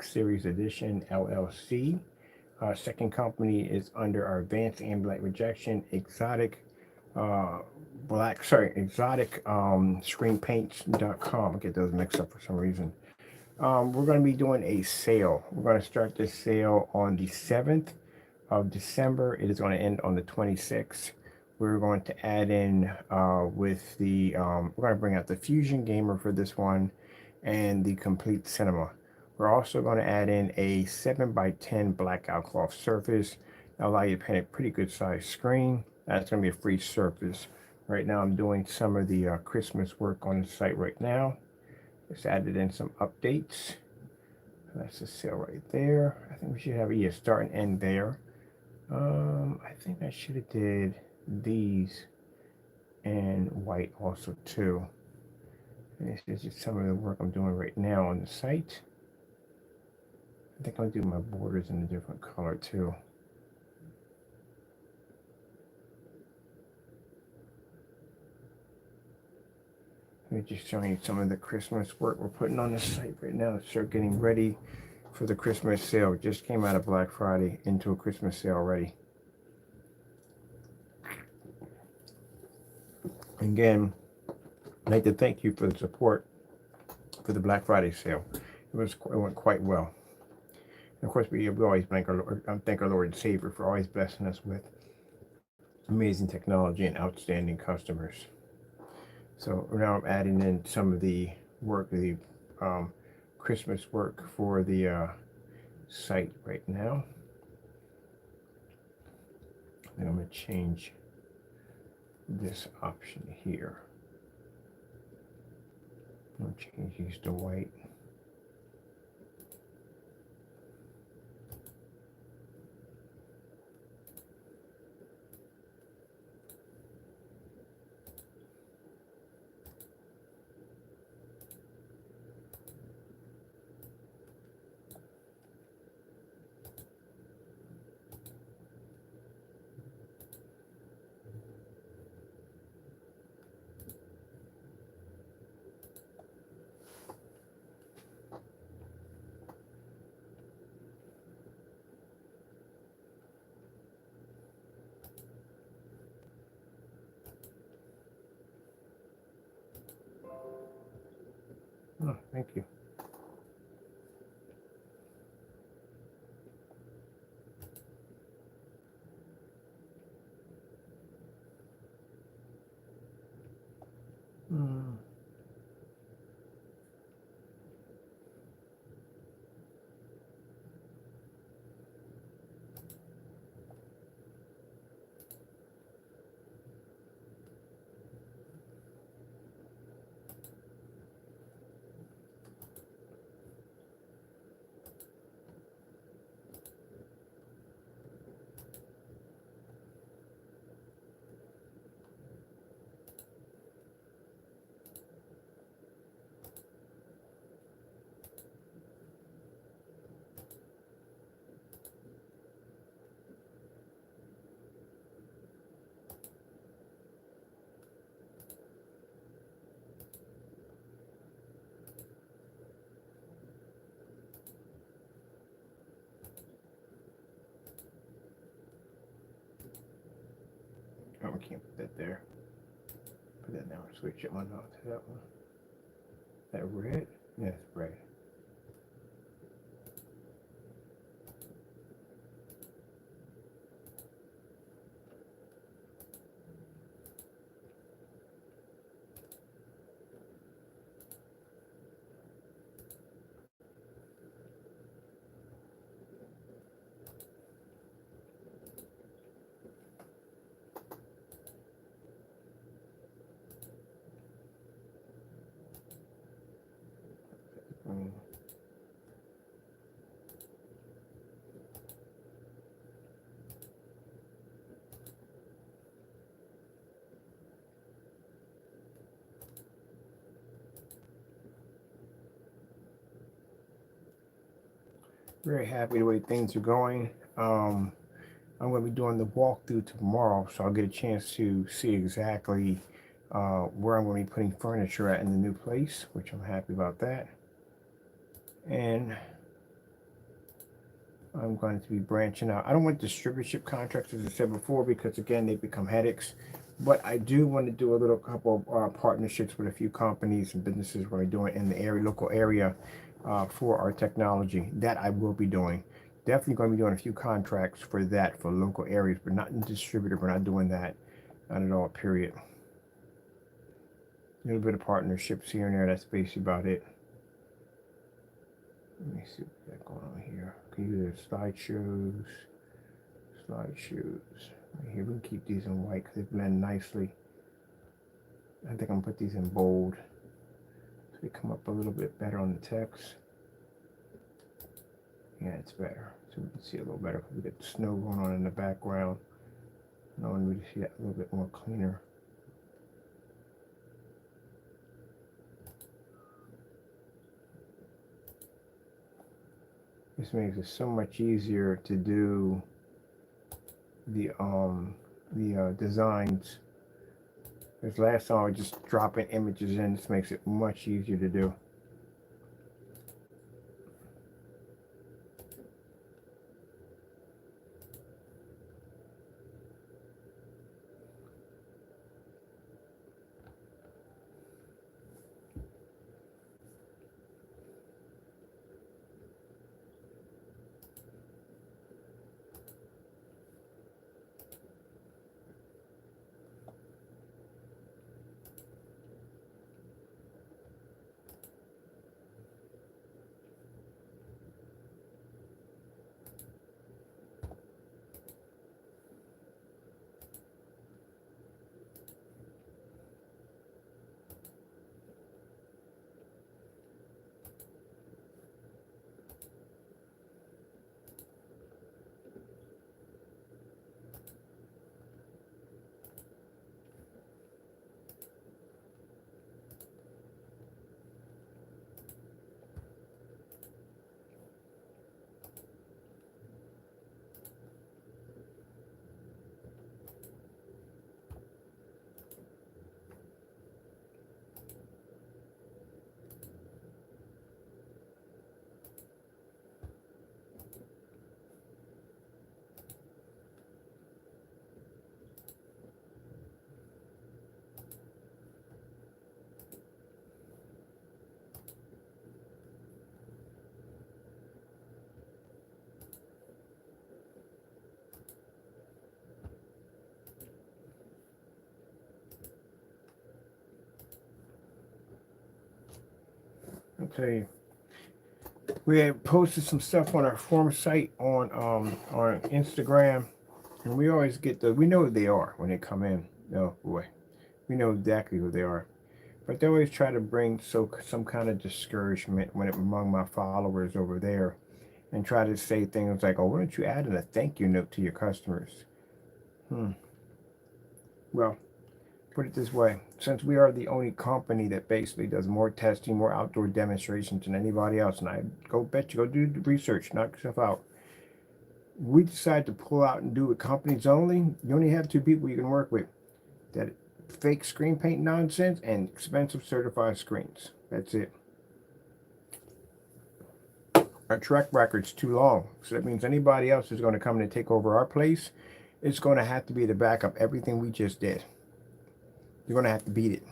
Black Series Edition LLC. Second company is under our Advanced Ambient Rejection Exotic Exotic screenpaints.com. I get those mixed up for some reason. We're going to be doing a sale. We're going to start this sale on the 7th of December. It is going to end on the 26th. We're going to add in we're going to bring out the Fusion Gamer for this one and the Complete Cinema. We're also going to add in a 7x10 blackout cloth surface. That'll allow you to paint a pretty good sized screen. That's going to be a free surface. Right now I'm doing some of the Christmas work on the site right now. Just added in some updates. That's the sale right there. I think we should have a start and end there. I think I should have did these in white also too. And this is just some of the work I'm doing right now on the site. I think I'll do my borders in a different color too. Let me just show you some of the Christmas work we're putting on the site right now to start getting ready for the Christmas sale. It just came out of Black Friday into a Christmas sale already. Again, I'd like to thank you for the support for the Black Friday sale. It went quite well. And of course, we always thank our Lord and Savior for always blessing us with amazing technology and outstanding customers. So now I'm adding in some of the work, the Christmas work for the site right now. And I'm going to change this option here. I'll change these to white. Oh, thank you. Oh, we can't put that there. Put that down. Switch it one out to that one. That red? Yes, red. Very happy the way things are going. I'm going to be doing the walkthrough tomorrow, so I'll get a chance to see exactly where I'm going to be putting furniture at in the new place, which I'm happy about that. And I'm going to be branching out. I don't want distributorship contracts, as I said before, because again, they become headaches. But I do want to do a little couple of partnerships with a few companies and businesses we're doing in the area, local area, for our technology. That I will be doing. Definitely going to be doing a few contracts for that for local areas, but not in distributor. We're not doing that, not at all. Period. A little bit of partnerships here and there. That's basically about it. Let me see what we got going on here. Okay, here's slideshows. Slideshows. Right here, we can keep these in white because they blend nicely. I think I'm gonna put these in bold so they come up a little bit better on the text. Yeah, it's better. So we can see a little better because we got the snow going on in the background. I want me to see that a little bit more cleaner. This makes it so much easier to do the designs. Because last time I was just dropping images in. This makes it much easier to do. I'll tell you. We had posted some stuff on our forum site on Instagram, and we always get we know who they are when they come in. Oh boy, we know exactly who they are. But they always try to bring some kind of discouragement among my followers over there, and try to say things like, "Oh, why don't you add in a thank you note to your customers?" Well, put it this way: since we are the only company that basically does more testing, more outdoor demonstrations than anybody else, and I go do the research, knock yourself out. We decide to pull out and do it companies only. You only have two people you can work with: that fake screen paint nonsense and expensive certified screens. That's it. Our track record's too long, so that means anybody else is going to come in and take over our place. It's going to have to be to back up everything we just did. You're going to have to beat it.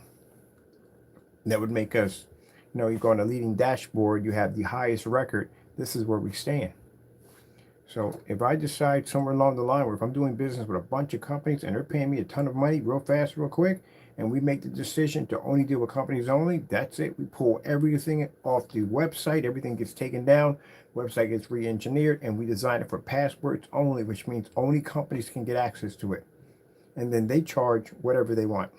And that would make us, you go on a leading dashboard, you have the highest record. This is where we stand. So if I decide somewhere along the line where if I'm doing business with a bunch of companies and they're paying me a ton of money real fast, real quick, and we make the decision to only deal with companies only, that's it. We pull everything off the website. Everything gets taken down. Website gets re-engineered, and we design it for passwords only, which means only companies can get access to it. And then they charge whatever they want.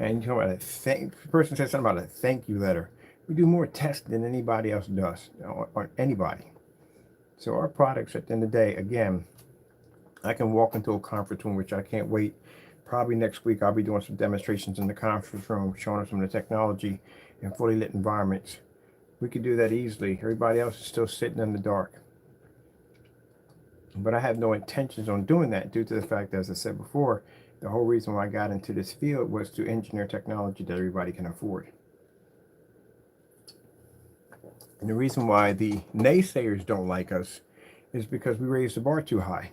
And the person said something about a thank you letter. We do more tests than anybody else does, or anybody. So our products, at the end of the day, again, I can walk into a conference room, which I can't wait. Probably next week, I'll be doing some demonstrations in the conference room, showing them some of the technology in fully lit environments. We could do that easily. Everybody else is still sitting in the dark. But I have no intentions on doing that due to the fact, as I said before, the whole reason why I got into this field was to engineer technology that everybody can afford. And the reason why the naysayers don't like us is because we raise the bar too high.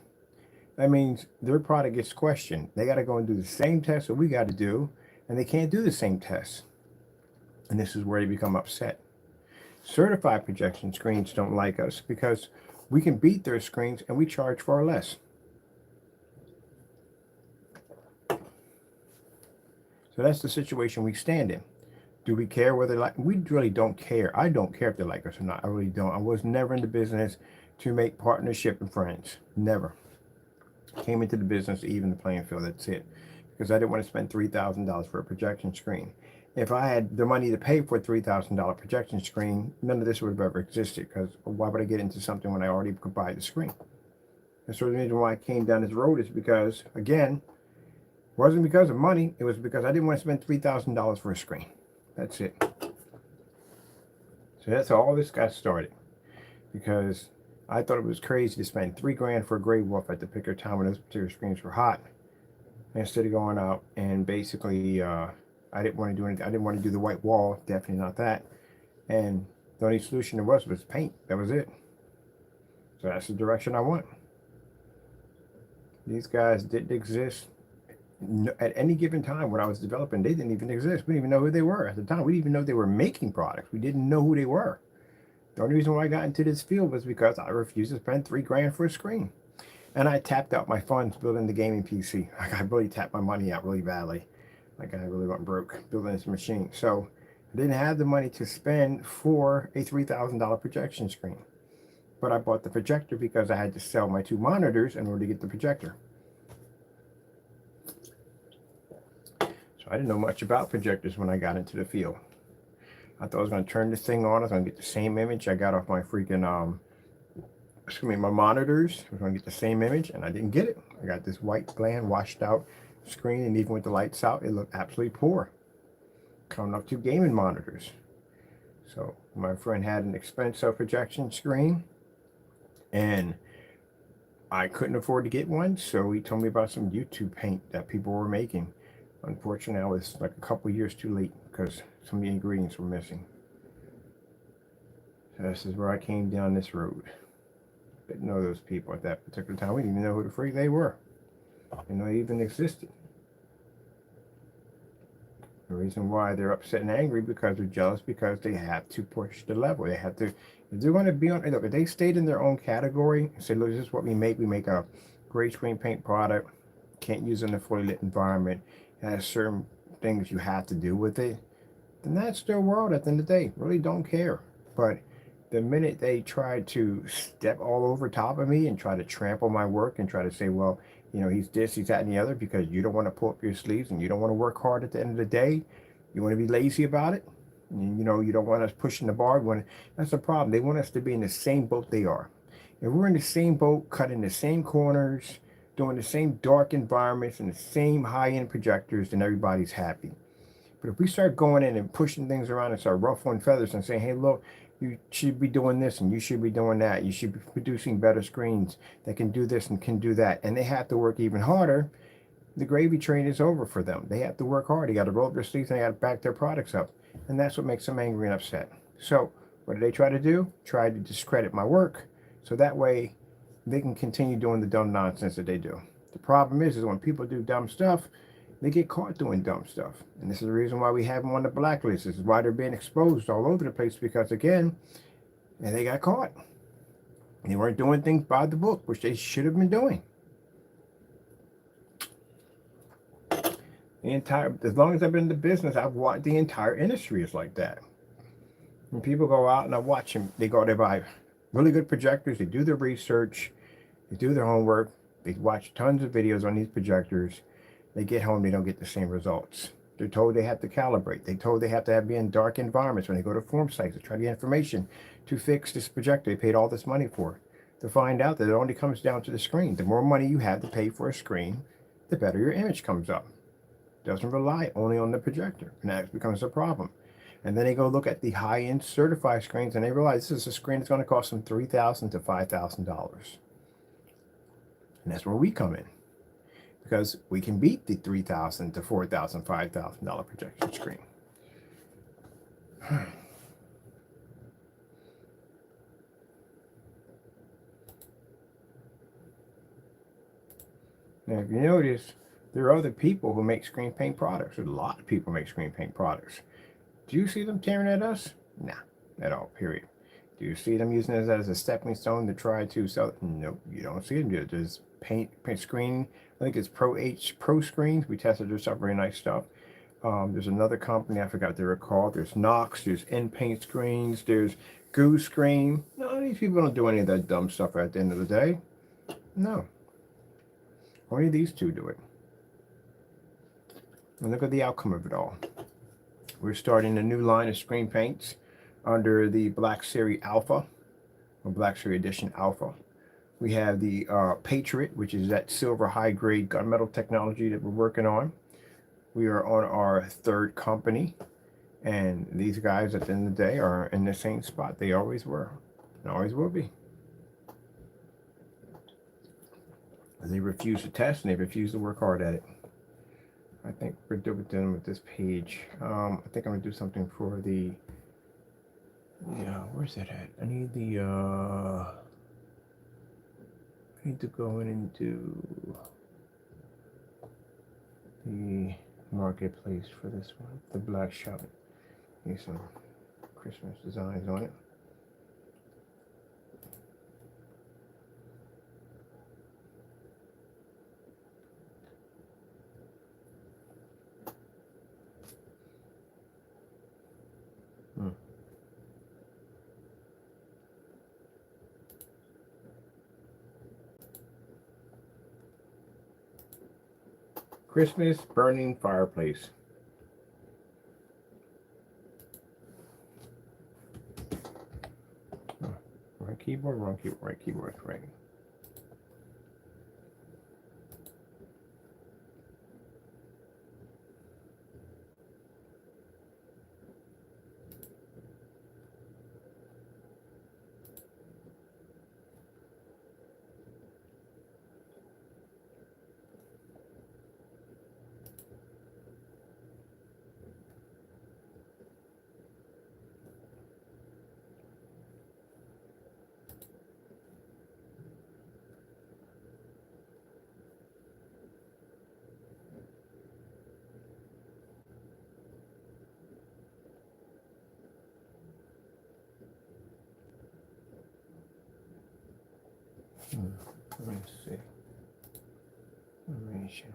That means their product gets questioned. They got to go and do the same test that we got to do, and they can't do the same tests. And this is where they become upset. Certified projection screens don't like us because we can beat their screens and we charge far less. So that's the situation we stand in. Do we care whether they like? We really don't care. I don't care if they like us or not. I really don't. I was never in the business to make partnership and friends. Never. Came into the business to even the playing field. That's it. Because I didn't want to spend $3,000 for a projection screen. If I had the money to pay for a $3,000 projection screen, none of this would have ever existed. Because why would I get into something when I already could buy the screen? And so the reason why I came down this road is because, again, it wasn't because of money. It was because I didn't want to spend $3,000 for a screen. That's it. So that's how all this got started. Because I thought it was crazy to spend $3 grand for a gray wolf at the picker time when those particular screens were hot. Instead of going out and basically, I didn't want to do anything. I didn't want to do the white wall. Definitely not that. And the only solution there was paint. That was it. So that's the direction I went. These guys didn't exist at any given time when I was developing. They didn't even exist. We didn't even know who they were at the time. We didn't even know they were making products. We didn't know who they were. The only reason why I got into this field was because I refused to spend $3 grand for a screen. And I tapped out my funds building the gaming PC. Like I really tapped my money out really badly. Like I really went broke building this machine. So I didn't have the money to spend for a $3,000 projection screen. But I bought the projector because I had to sell my 2 monitors in order to get the projector. So I didn't know much about projectors when I got into the field. I thought I was going to turn this thing on. I was going to get the same image I got off my freaking, my monitors. I was going to get the same image, and I didn't get it. I got this white bland, washed out screen, and even with the lights out, it looked absolutely poor. Coming off 2 gaming monitors. So my friend had an expensive projection screen, and I couldn't afford to get one, so he told me about some YouTube paint that people were making. Unfortunately, I was like a couple years too late because some of the ingredients were missing. So this is where I came down this road. Didn't know those people at that particular time. We didn't even know who the freak they were. Didn't know they even existed. The reason why they're upset and angry because they're jealous because they have to push the level. They have to, if they're going to be on, look, if they stayed in their own category and say, look, this is what we make. We make a gray screen paint product. Can't use it in a fully lit environment. It has certain things you have to do with it. Then that's their world at the end of the day. Really don't care. But the minute they try to step all over top of me and try to trample my work and try to say, well, you know, he's this, he's that, and the other, because you don't want to pull up your sleeves and you don't want to work hard at the end of the day. You want to be lazy about it. And, you know, you don't want us pushing the bar. That's the problem. They want us to be in the same boat they are. If we're in the same boat, cutting the same corners, doing the same dark environments and the same high-end projectors, then everybody's happy. But if we start going in and pushing things around and start ruffling feathers and saying, hey, look, you should be doing this and you should be doing that. You should be producing better screens that can do this and can do that. And they have to work even harder. The gravy train is over for them. They have to work hard. They got to roll up their sleeves and they got to back their products up. And that's what makes them angry and upset. So what do they try to do? Try to discredit my work. So that way they can continue doing the dumb nonsense that they do. The problem is when people do dumb stuff, they get caught doing dumb stuff. And this is the reason why we have them on the blacklist. This is why they're being exposed all over the place, because again, and they got caught. They weren't doing things by the book, which they should have been doing. As long as I've been in the business, I've watched the entire industry is like that. When people go out and I watch them, they buy really good projectors, they do their research, they do their homework, they watch tons of videos on these projectors. They get home, they don't get the same results. They're told they have to calibrate. They're told they have to be in dark environments when they go to form sites to try to get information to fix this projector they paid all this money for. To find out that it only comes down to the screen. The more money you have to pay for a screen, the better your image comes up. It doesn't rely only on the projector, and that becomes a problem. And then they go look at the high-end certified screens, and they realize this is a screen that's going to cost them $3,000 to $5,000. And that's where we come in. Because we can beat the $3,000 to $4,000, $5,000 projection screen. Now, if you notice, there are other people who make screen paint products. There's a lot of people make screen paint products. Do you see them tearing at us? Nah, at all, period. Do you see them using it as a stepping stone to try to sell it? Nope, you don't see them do it. There's paint screen. I think it's Pro Screens. We tested their stuff, very nice stuff. There's another company, I forgot what they were called. There's Knox, there's In-Paint Screens, there's Goo Screen. No, these people don't do any of that dumb stuff at the end of the day. No. Only these two do it. And look at the outcome of it all. We're starting a new line of screen paints under the Black Series Alpha, or Black Series Edition Alpha. We have the Patriot, which is that silver high-grade gunmetal technology that we're working on. We are on our third company, and these guys at the end of the day are in the same spot they always were and always will be. They refuse to test and they refuse to work hard at it. I think we're done with this page. I think I'm gonna do something for the, yeah, where's that at? I need the I need to go in and do the marketplace for this one, the black shop. Need some Christmas designs on it. Christmas burning fireplace. Right keyboard, wrong keyboard, right keyboard, right. Let's see. Animation.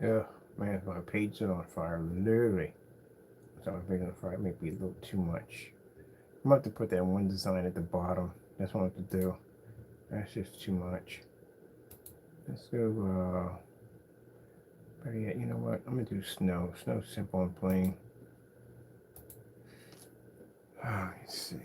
Ugh, man, my page is on fire, literally. So my page on fire may be a little too much. I'm gonna have to put that one design at the bottom. That's what I have to do. That's just too much. Let's go, better yet, you know what? I'm gonna do snow. Snow simple and plain. Let's see.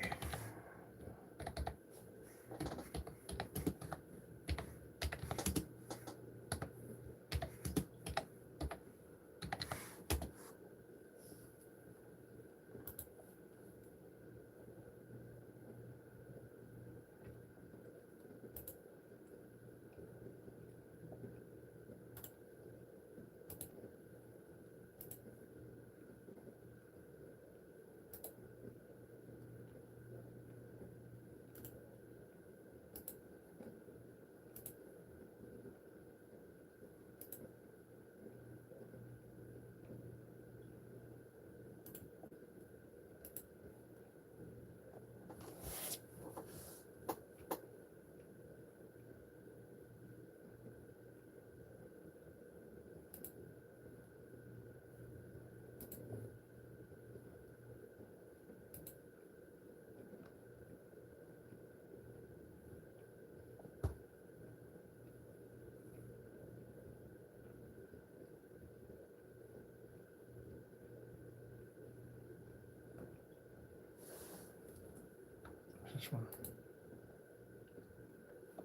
This one.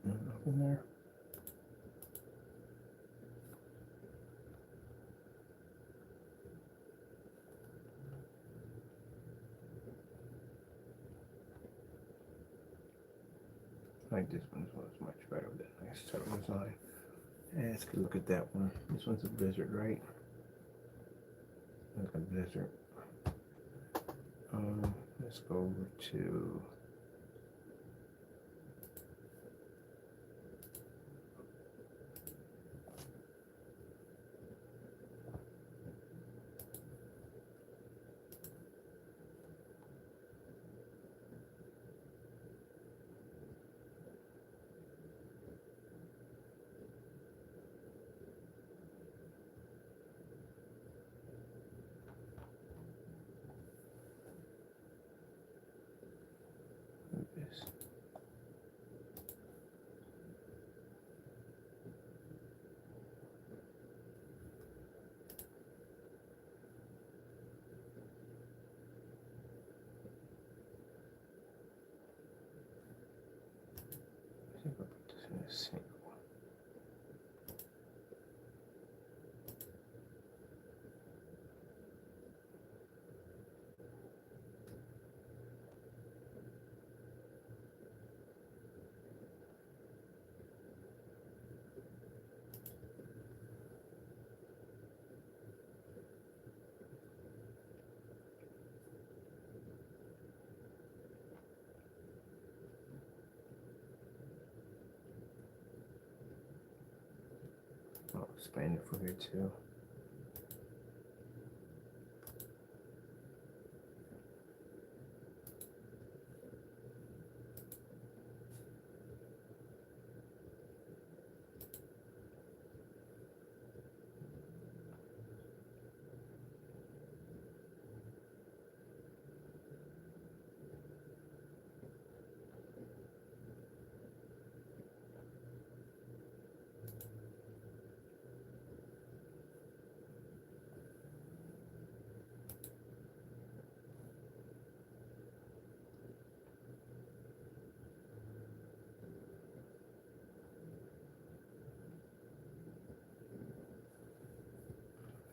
Nothing there. I like this one. This one's much better with that nice total design. Let's go look at that one. This one's a blizzard, right? Like a blizzard. Let's go over to this. I think I'll put this in a single. I'll expand it for here too.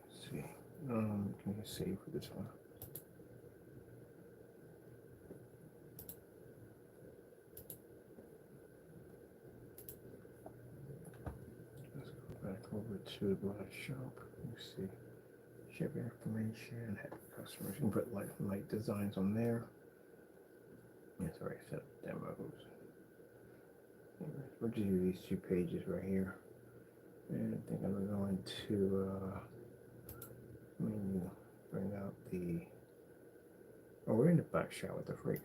Let's see. Can you save for this one? Let's go back over to the glass shop. Let's see. Ship information, happy customers. You can put light designs on there. That's already set up demos. We'll just do these two pages right here. And I think I'm going to menu, bring out the. Oh, we're in the back shot with the freak.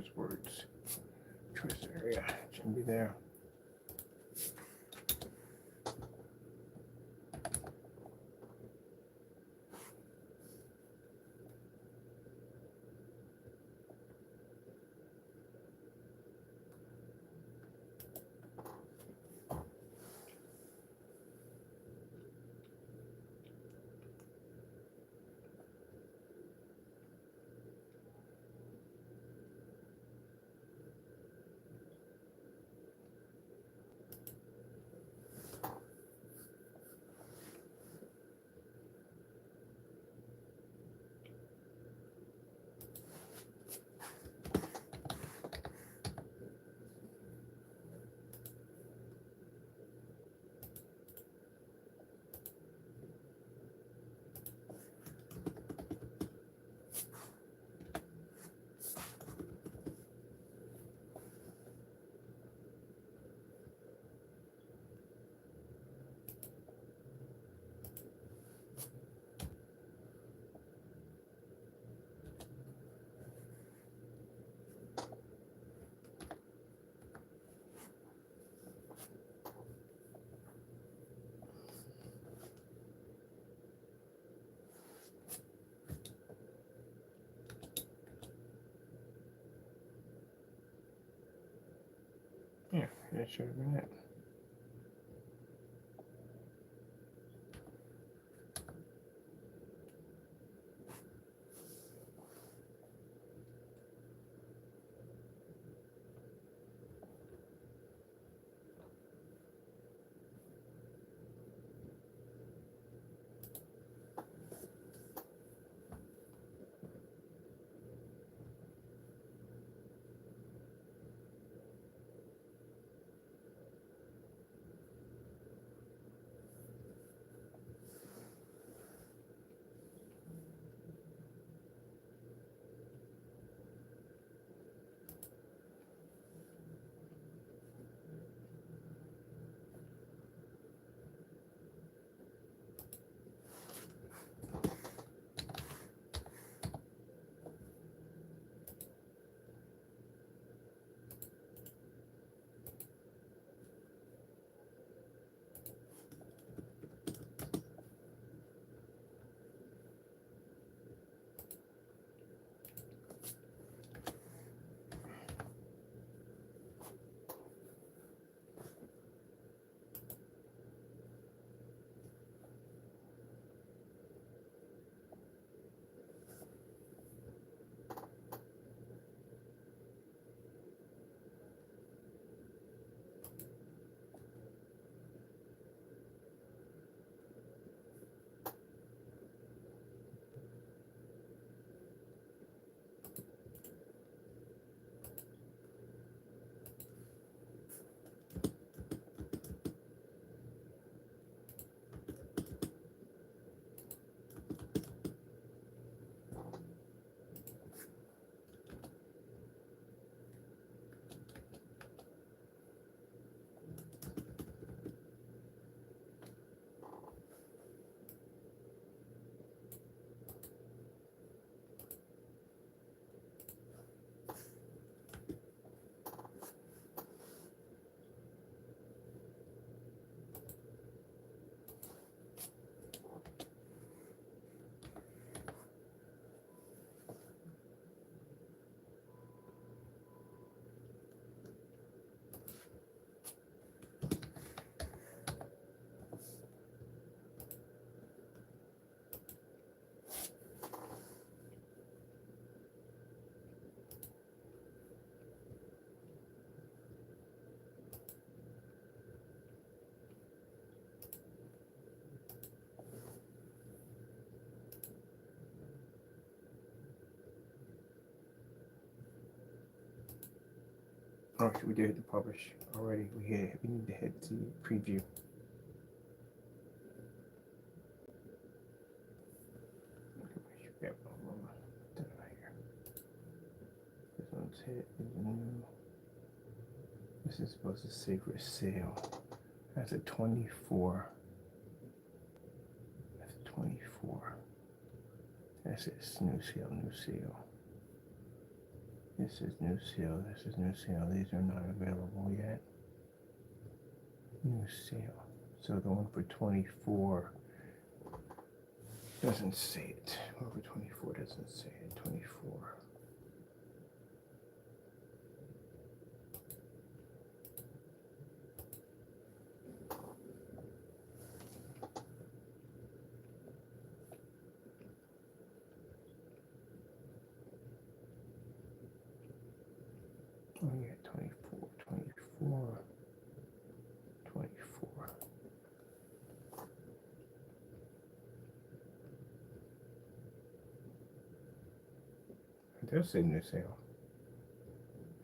choice words. Choice area shouldn't be there. Yeah, that should have been it. Oh, we did hit the publish already. We need to hit the preview. Yep. This one's hit. This is supposed to say for sale. That's a 24. That's a 24. That's it. New sale, new sale. This is new sale. This is new sale. These are not available yet. New sale. So the one for 24 doesn't say it. One for 24 doesn't say it. 24. Oh yeah, 24, 24, 24. It does say new sale.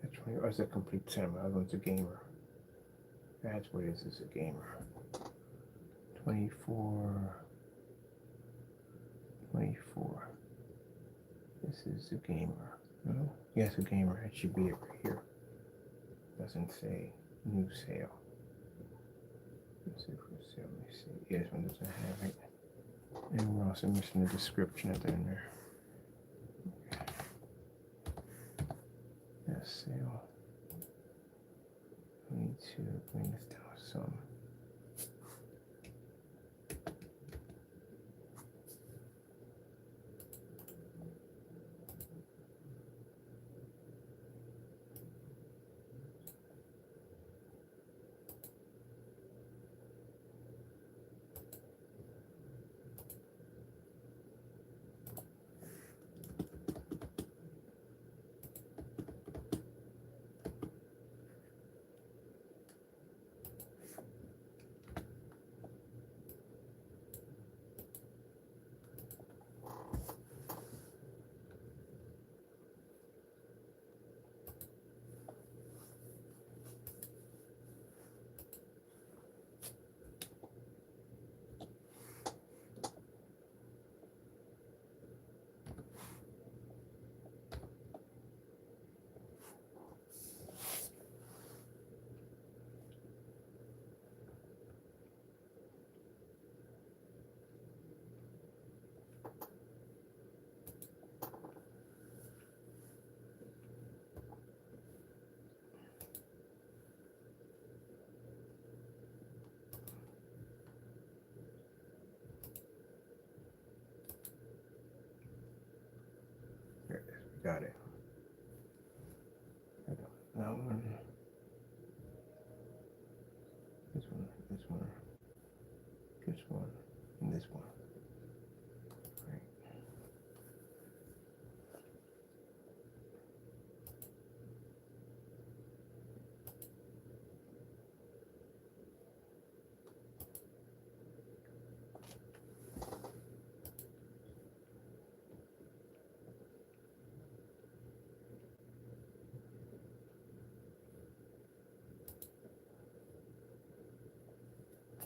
That's 20. Oh, it's a complete set. My other one's a gamer. That's what it is. It's a gamer. 24. 24. This is a gamer. No? Yes, a gamer. It should be it right here. Doesn't say new sale. Let's see for sale. Let me see. Yeah, this one doesn't have it. And we're also missing the description of that in there. Yes, sale. I need to bring this down some. There it is. We got it. That one. This one. This one. This one. And this one. Right.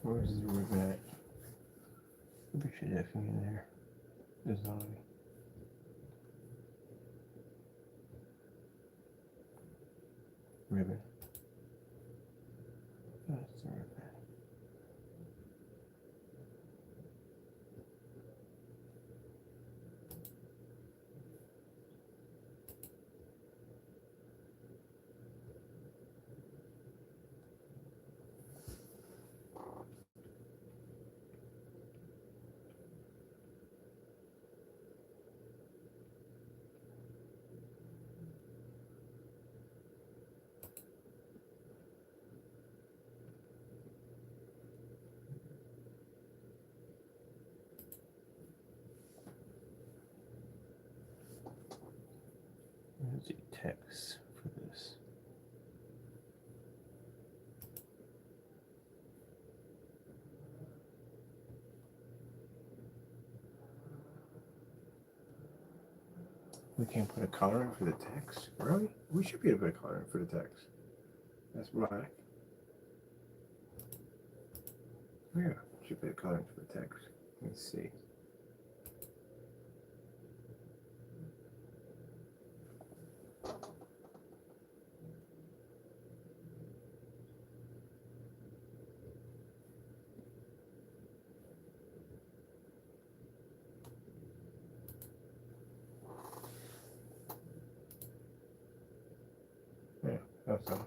Where's the ribbon at? The picture definitely in there. Design. Ribbon. That's the ribbon. Where's the text for this? We can't put a color in for the text? Really? We should be able to put a color in for the text. That's black. Yeah, should put a color in for the text. Let's see. Also.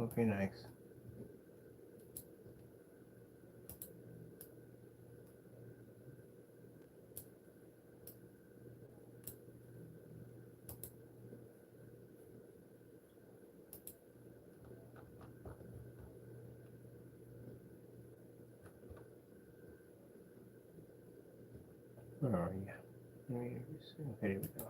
Okay, nice. Where are you? Let me see. Okay, here we go.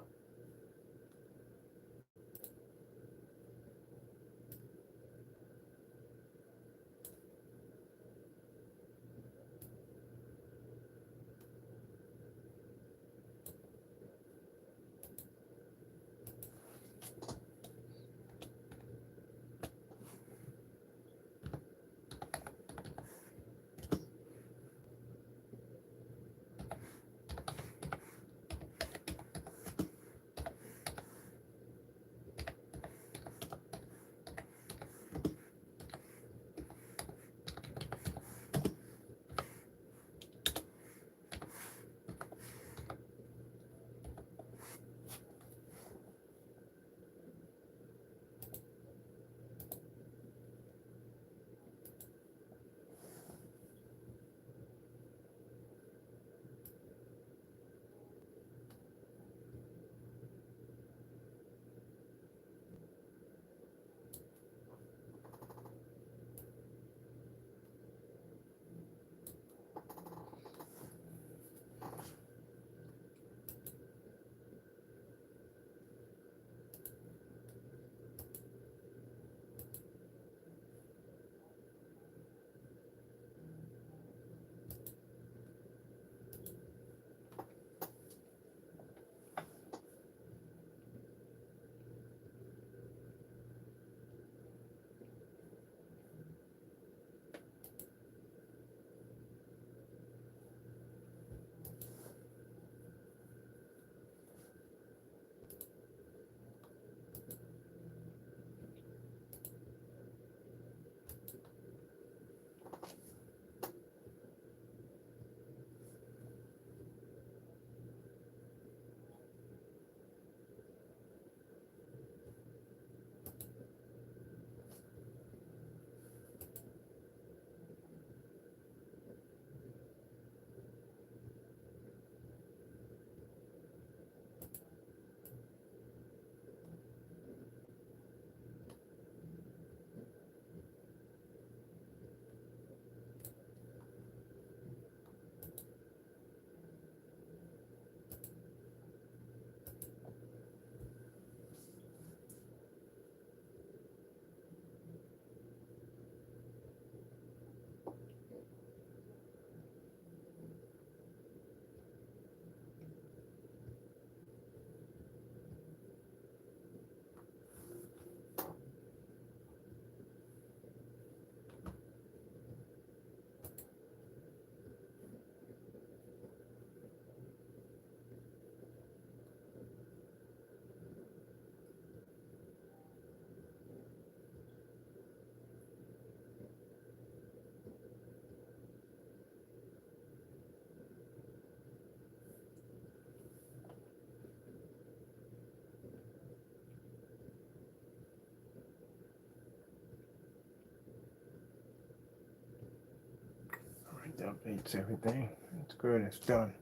Updates everything. It's good. It's done.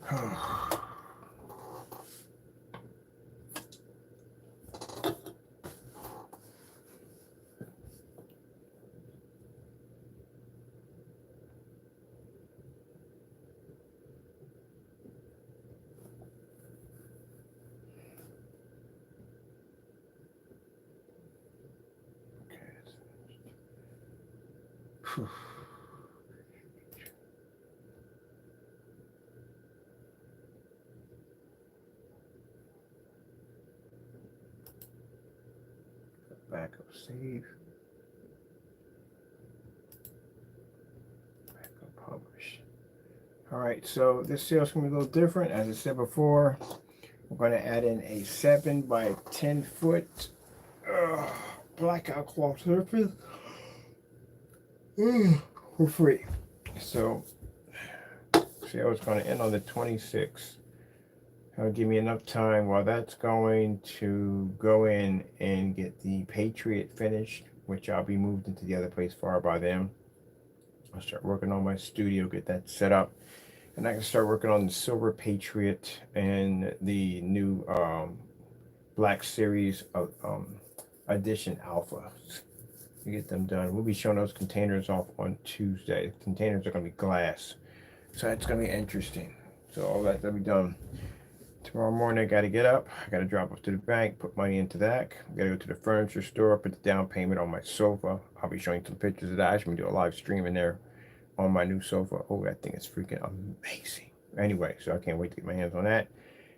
Okay. Backup save. Backup publish. All right, so this sale's gonna be a little different. As I said before, we're gonna add in a 7 by 10 foot blackout cloth surface for free. So sale is gonna end on the 26th. That'll give me enough time while that's going to go in and get the Patriot finished, which I'll be moved into the other place far by then. I'll start working on my studio, get that set up, and I can start working on the Silver Patriot and the new Black Series Edition Alpha to get them done. We'll be showing those containers off on Tuesday. The containers are going to be glass, so that's going to be interesting. So all that's going to be done. Tomorrow morning, I got to get up. I got to drop off to the bank, put money into that. I got to go to the furniture store, put the down payment on my sofa. I'll be showing some pictures of that. I should do a live stream in there on my new sofa. Oh, that thing is freaking amazing. Anyway, so I can't wait to get my hands on that.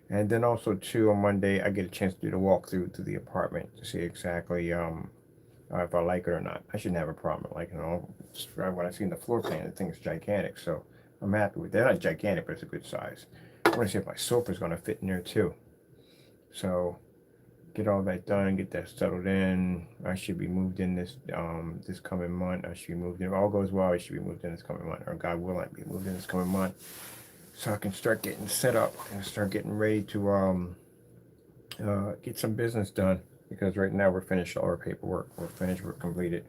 And then also, too, on Monday, I get a chance to do the walkthrough to the apartment to see exactly if I like it or not. I shouldn't have a problem with liking it all. When I seen the floor plan, the thing is gigantic. So I'm happy with that. Not gigantic, but it's a good size. I want to see if my sofa is going to fit in there too. So get all that done, get that settled in. I should be moved in this this coming month. I should be moved in. If all goes well, I should be moved in this coming month. Or God willing, be moved in this coming month. So I can start getting set up and start getting ready to get some business done. Because right now we're finished all our paperwork. We're finished. We're completed.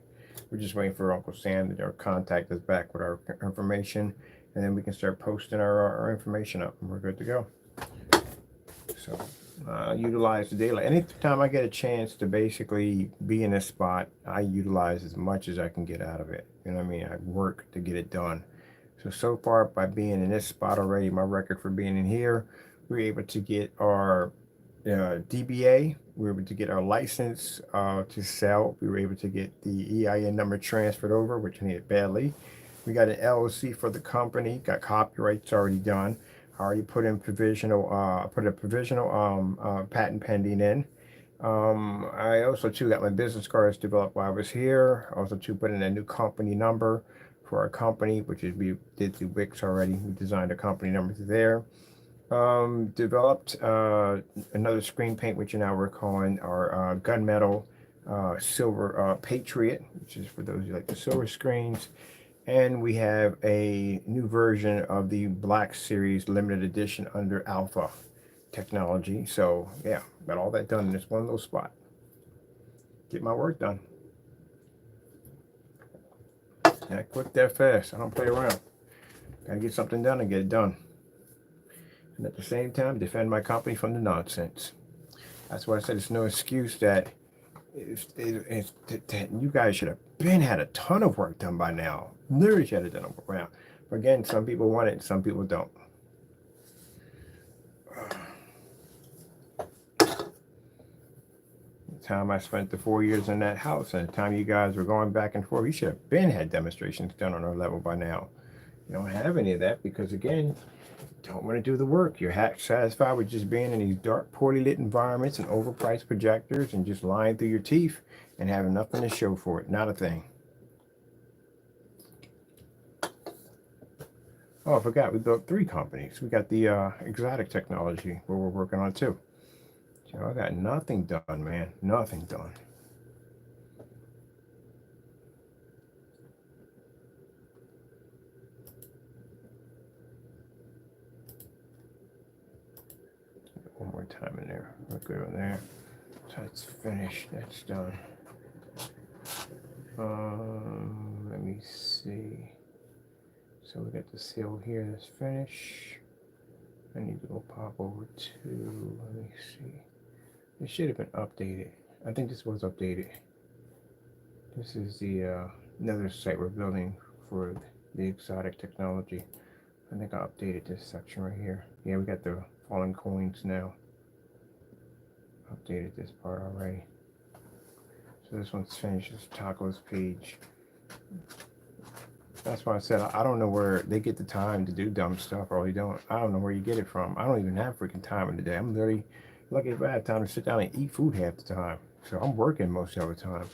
We're just waiting for Uncle Sam to contact us back with our information, and then we can start posting our information up, and we're good to go. So utilize the daylight. Anytime I get a chance to basically be in a spot, I utilize as much as I can get out of it. You know what I mean? I work to get it done. So far, by being in this spot already, my record for being in here, we were able to get our DBA. We were able to get our license to sell. We were able to get the EIN number transferred over, which I needed badly. We got an LLC for the company. Got copyrights already done. I already put in provisional. Put a provisional patent pending in. I also too got my business cards developed while I was here. Also too put in a new company number for our company, which is we did through Wix already. We designed a company number through there. Developed another screen paint, which now we're calling our gunmetal silver Patriot, which is for those who like the silver screens. And we have a new version of the Black Series limited edition under Alpha technology. So yeah, got all that done in this one little spot. Get my work done. That quick, that fast. I don't play around. Gotta get something done and get it done. And at the same time, defend my company from the nonsense. That's why I said it's no excuse that you guys should have had a ton of work done by now. Literally should have done it around. But again, some people want it and some people don't. The time I spent the 4 years in that house and the time you guys were going back and forth, you should have had demonstrations done on our level by now. You don't have any of that because, again, don't want to do the work. You're satisfied with just being in these dark, poorly lit environments and overpriced projectors and just lying through your teeth and having nothing to show for it. Not a thing. Oh, I forgot. We built 3 companies. We got the exotic technology where we're working on too. So I got nothing done, man. Nothing done. One more time in there. We're good on there. So that's finished. That's done. Let me see. So we got the seal here that's finished. I need to go pop over to, let me see. It should have been updated. I think this was updated. This is the another site we're building for the exotic technology. I think I updated this section right here. Yeah, we got the fallen coins now. Updated this part already. So this one's finished. This Taco's page. That's why I said I don't know where they get the time to do dumb stuff, or they don't. I don't know where you get it from. I don't even have freaking time in the day. I'm literally lucky if I have time to sit down and eat food half the time. So I'm working most of the time.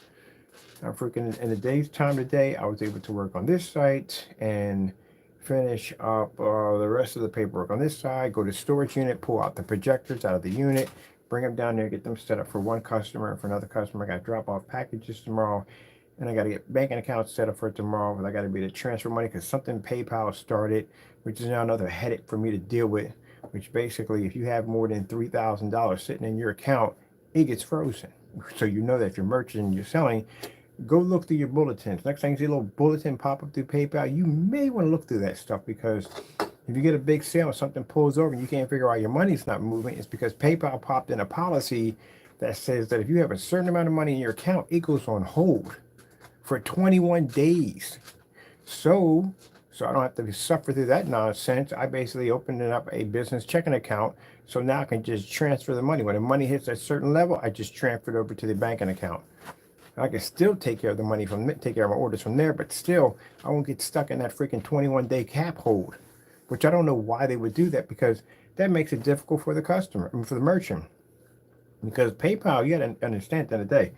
I'm freaking in the day's time today. I was able to work on this site and finish up the rest of the paperwork on this side. Go to storage unit, pull out the projectors out of the unit, bring them down there, get them set up for one customer and for another customer. I got to drop off packages tomorrow. And I got to get banking accounts set up for tomorrow, but I got to be able to transfer money because something PayPal started, which is now another headache for me to deal with, which basically if you have more than $3,000 sitting in your account, it gets frozen. So you know that if you're merchant and you're selling, go look through your bulletins. Next time you see a little bulletin pop up through PayPal, you may want to look through that stuff, because if you get a big sale and something pulls over and you can't figure out your money's not moving, it's because PayPal popped in a policy that says that if you have a certain amount of money in your account, it goes on hold for 21 days. So I don't have to suffer through that nonsense. I basically opened up a business checking account. So now I can just transfer the money. When the money hits a certain level, I just transfer it over to the banking account. I can still take care of the money take care of my orders from there, but still I won't get stuck in that freaking 21-day cap hold, which I don't know why they would do that, because that makes it difficult for the customer, I mean, for the merchant. Because PayPal, you got to understand at the end of the day,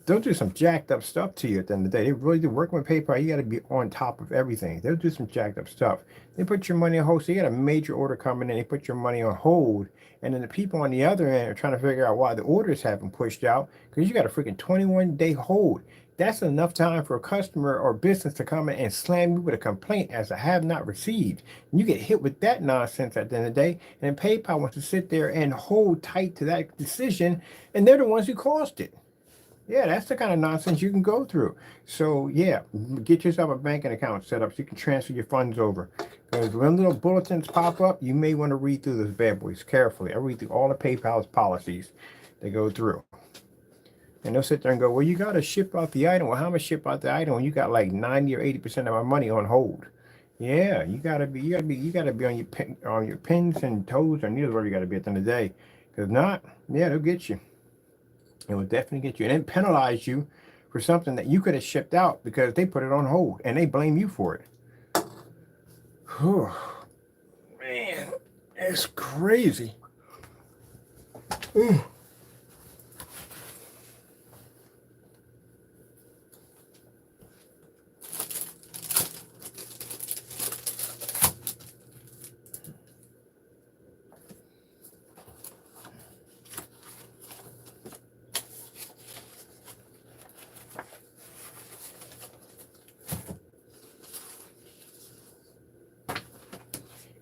they'll do some jacked up stuff to you at the end of the day. They really do. Working with PayPal, you got to be on top of everything. They'll do some jacked up stuff. They put your money on hold. So you got a major order coming in, they put your money on hold. And then the people on the other end are trying to figure out why the orders haven't pushed out, because you got a freaking 21-day hold. That's enough time for a customer or business to come in and slam you with a complaint as a have not received. And you get hit with that nonsense at the end of the day. And then PayPal wants to sit there and hold tight to that decision, and they're the ones who caused it. Yeah, that's the kind of nonsense you can go through. So yeah, get yourself a banking account set up so you can transfer your funds over. Because when little bulletins pop up, you may want to read through those bad boys carefully. I read through all the PayPal's policies they go through. And they'll sit there and go, well, you got to ship out the item. Well, how much ship out the item when you got like 90 or 80% of my money on hold? Yeah, you gotta be on your pins and toes or needles, wherever you gotta be at the end of the day. Because if not, yeah, they'll get you. It will definitely get you and then penalize you for something that you could have shipped out because they put it on hold and they blame you for it. Whew. Man, it's crazy.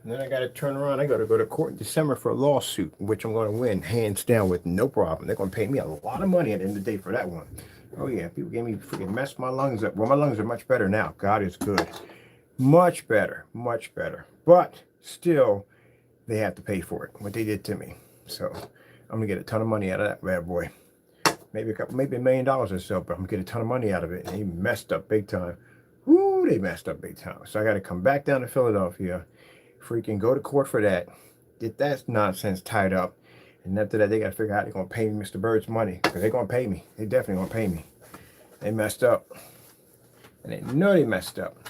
And then I got to turn around. I got to go to court in December for a lawsuit, which I'm going to win hands down with no problem. They're going to pay me a lot of money at the end of the day for that one. Oh yeah, people gave me freaking messed my lungs up. Well, my lungs are much better now. God is good. Much better, much better. But still, they have to pay for it, what they did to me. So I'm gonna get a ton of money out of that bad boy. Maybe $1 million or so, but I'm gonna get a ton of money out of it. And they messed up big time. Whoo, they messed up big time. So I got to come back down to Philadelphia, freaking go to court for that, get that nonsense tied up, and after that they got to figure out how they're gonna pay me Mr. Bird's money, because they're gonna pay me. They definitely gonna pay me. They messed up, and they know they messed up.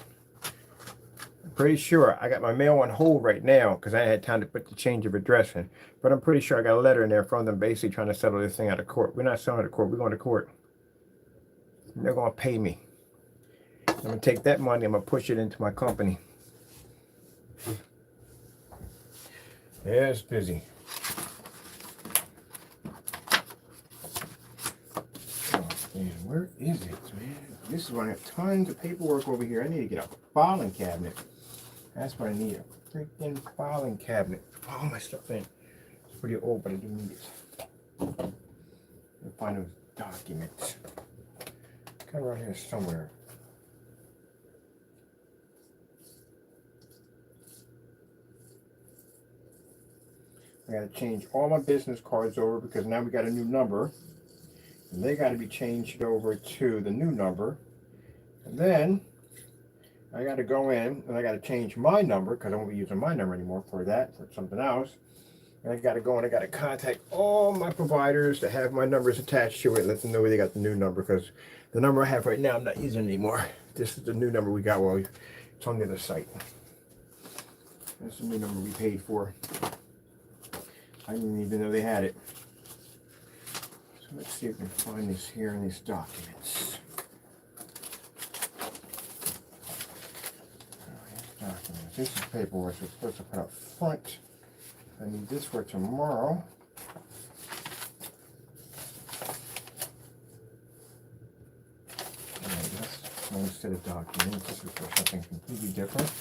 I'm pretty sure I got my mail on hold right now because I had time to put the change of address in, but I'm pretty sure I got a letter in there from them basically trying to settle this thing out of court. We're not selling to court, we're going to court. And they're gonna pay me. I'm gonna take that money, I'm gonna push it into my company. Yeah, it's busy. Oh, man, where is it, man? This is why I have tons of paperwork over here. I need to get a filing cabinet. That's what I need, a freaking filing cabinet. All my stuff in. It's pretty old, but I do need it. I'll find those documents. Come around here somewhere. I got to change all my business cards over because now we got a new number. And they got to be changed over to the new number. And then I got to go in and I got to change my number because I won't be using my number anymore for that, for something else. And I got to go and I got to contact all my providers that have my numbers attached to it, let them know they got the new number, because the number I have right now I'm not using anymore. This is the new number we got while it's on the other site. That's the new number we paid for. I didn't even know they had it. So let's see if we can find this here in these documents. Documents. This is paperwork we're supposed to put up front. I need this for tomorrow. That's one set of documents. This is for something completely different.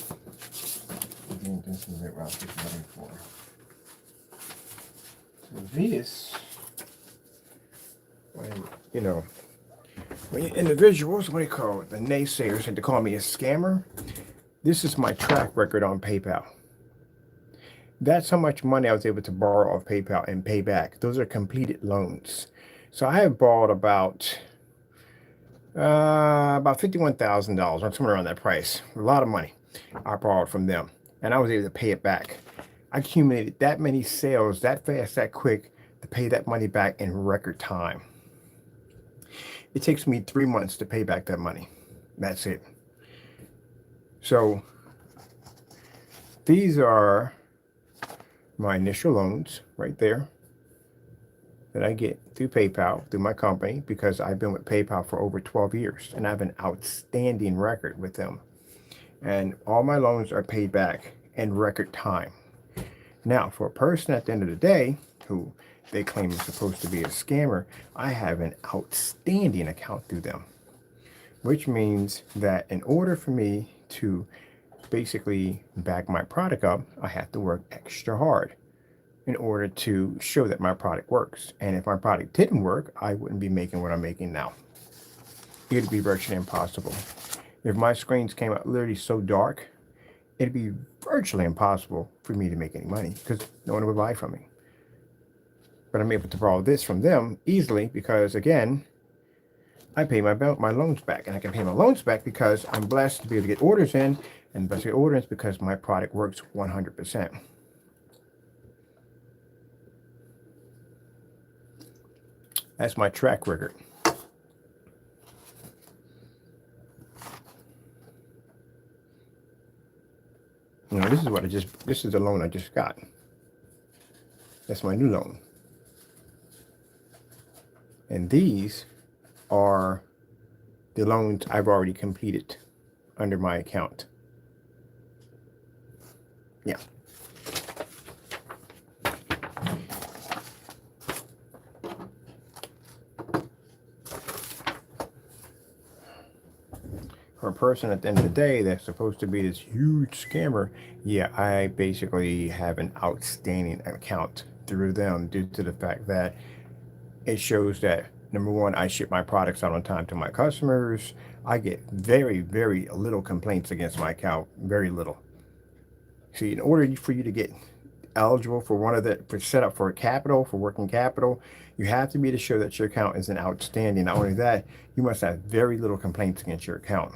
Again, this is what I was looking for. So this, when individuals, what do you call it? The naysayers had to call me a scammer. This is my track record on PayPal. That's how much money I was able to borrow off PayPal and pay back. Those are completed loans. So I have borrowed about $51,000, or somewhere around that price. A lot of money I borrowed from them, and I was able to pay it back. I accumulated that many sales that fast, that quick, to pay that money back in record time. It takes me 3 months to pay back that money. That's it. So these are my initial loans right there that I get through PayPal, through my company, because I've been with PayPal for over 12 years and I have an outstanding record with them. And all my loans are paid back in record time. Now, for a person at the end of the day who they claim is supposed to be a scammer, I have an outstanding account through them, which means that in order for me to basically back my product up, I have to work extra hard in order to show that my product works. And if my product didn't work, I wouldn't be making what I'm making now. It would be virtually impossible. If my screens came out literally so dark, it'd be virtually impossible for me to make any money because no one would buy from me. But I'm able to borrow this from them easily because, again, I pay my loans back. And I can pay my loans back because I'm blessed to be able to get orders in, and blessed to get orders because my product works 100%. That's my track record. This is the loan I just got. That's my new loan. And these are the loans I've already completed under my account. Yeah. For a person at the end of the day that's supposed to be this huge scammer, yeah, I basically have an outstanding account through them due to the fact that it shows that, number one, I ship my products out on time to my customers. I get very, very little complaints against my account, very little. See, in order for you to get eligible for for set up for capital, for working capital, you have to be to show that your account is an outstanding. Not only that, you must have very little complaints against your account.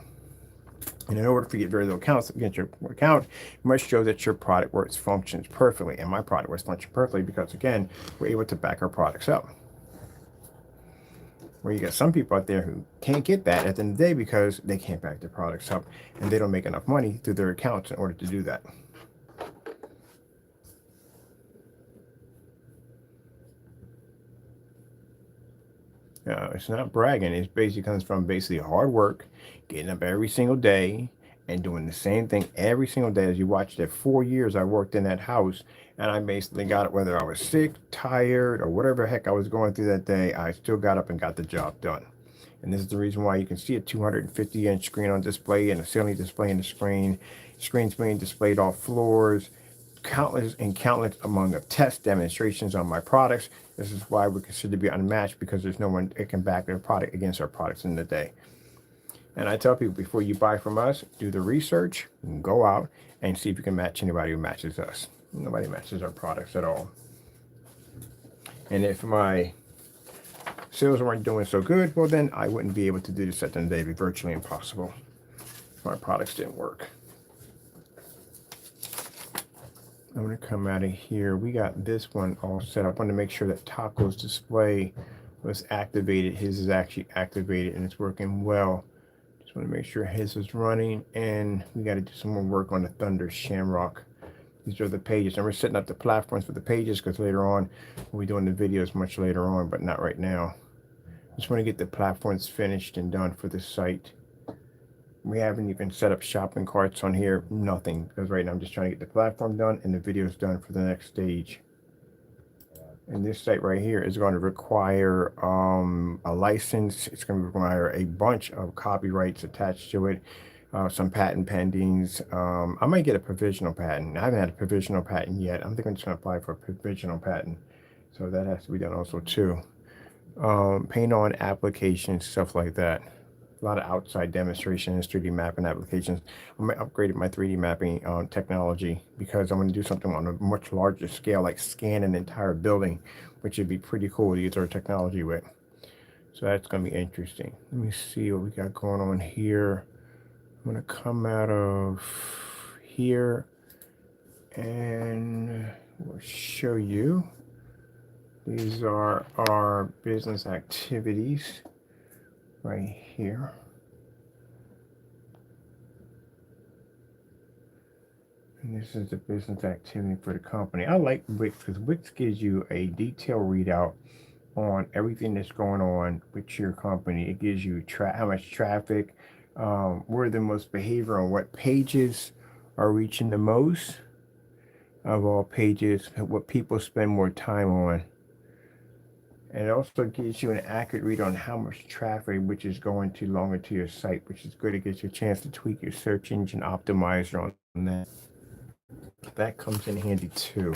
And in order to get very little counts against your account, you must show that your product works, functions perfectly. And my product works, functions perfectly because, again, we're able to back our products up. Where you got some people out there who can't get that at the end of the day because they can't back their products up and they don't make enough money through their accounts in order to do that. It's not bragging. It basically comes from basically hard work, getting up every single day and doing the same thing every single day. As you watch that 4 years I worked in that house, and I basically got it whether I was sick, tired, or whatever heck I was going through that day, I still got up and got the job done. And this is the reason why you can see a 250-inch screen on display and a ceiling display in the screen. Screens being displayed off floors, countless among of test demonstrations on my products. This is why we're considered to be unmatched, because there's no one that can back their product against our products in the day. And I tell people, before you buy from us, do the research, and go out and see if you can match anybody who matches us. Nobody matches our products at all. And if my sales weren't doing so good, well, then I wouldn't be able to do this at the end of the day. It'd be virtually impossible if my products didn't work. I'm going to come out of here. We got this one all set up. I want to make sure that Taco's display was activated. His is actually activated and it's working well. Just want to make sure his is running, and we got to do some more work on the Thunder Shamrock. These are the pages, and we're setting up the platforms for the pages because later on we'll be doing the videos much later on, but not right now. Just want to get the platforms finished and done for the site. We haven't even set up shopping carts on here, nothing, because right now I'm just trying to get the platform done and the videos done for the next stage. And this site right here is going to require a license. It's going to require a bunch of copyrights attached to it, some patent pendings. I might get a provisional patent. I haven't had a provisional patent yet. I'm thinking I'm just going to apply for a provisional patent. So that has to be done also too. Paint on applications, stuff like that. A lot of outside demonstrations, 3D mapping applications. I'm upgrading my 3D mapping technology because I'm going to do something on a much larger scale, like scan an entire building, which would be pretty cool to use our technology with. So that's going to be interesting. Let me see what we got going on here. I'm going to come out of here and we'll show you. These are our business activities right here. And this is the business activity for the company. I like Wix because Wix gives you a detailed readout on everything that's going on with your company. It gives you how much traffic, where the most behavior on what pages are reaching the most of all pages, what people spend more time on. And it also gives you an accurate read on how much traffic which is going too longer to your site, which is good. It gives you a chance to tweak your search engine optimizer on that. That comes in handy too.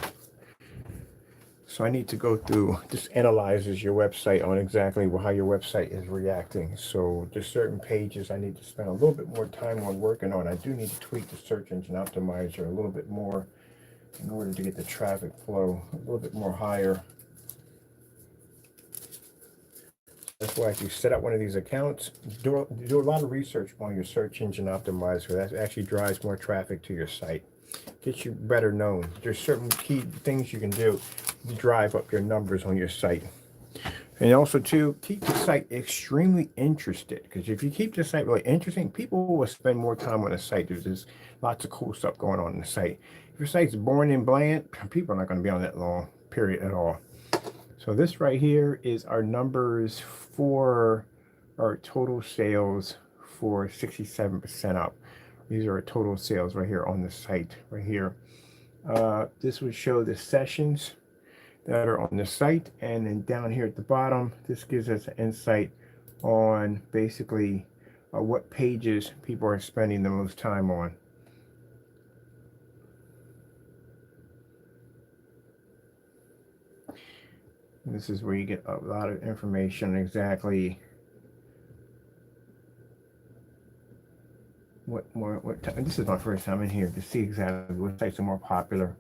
So I need to go through, this analyzes your website on exactly how your website is reacting. So there's certain pages I need to spend a little bit more time on working on. I do need to tweak the search engine optimizer a little bit more in order to get the traffic flow a little bit more higher. That's why if you set up one of these accounts, do a lot of research on your search engine optimizer. That actually drives more traffic to your site, gets you better known. There's certain key things you can do to drive up your numbers on your site. And also to keep the site extremely interested, because if you keep the site really interesting, people will spend more time on the site. There's lots of cool stuff going on in the site. If your site's boring and bland, people are not going to be on that long period at all. So this right here is our numbers for our total sales for 67% up. These are our total sales right here on the site right here. This would show the sessions that are on the site, and then down here at the bottom, this gives us an insight on basically what pages people are spending the most time on. This is where you get a lot of information exactly what time. This is my first time in here to see exactly what sites are more popular.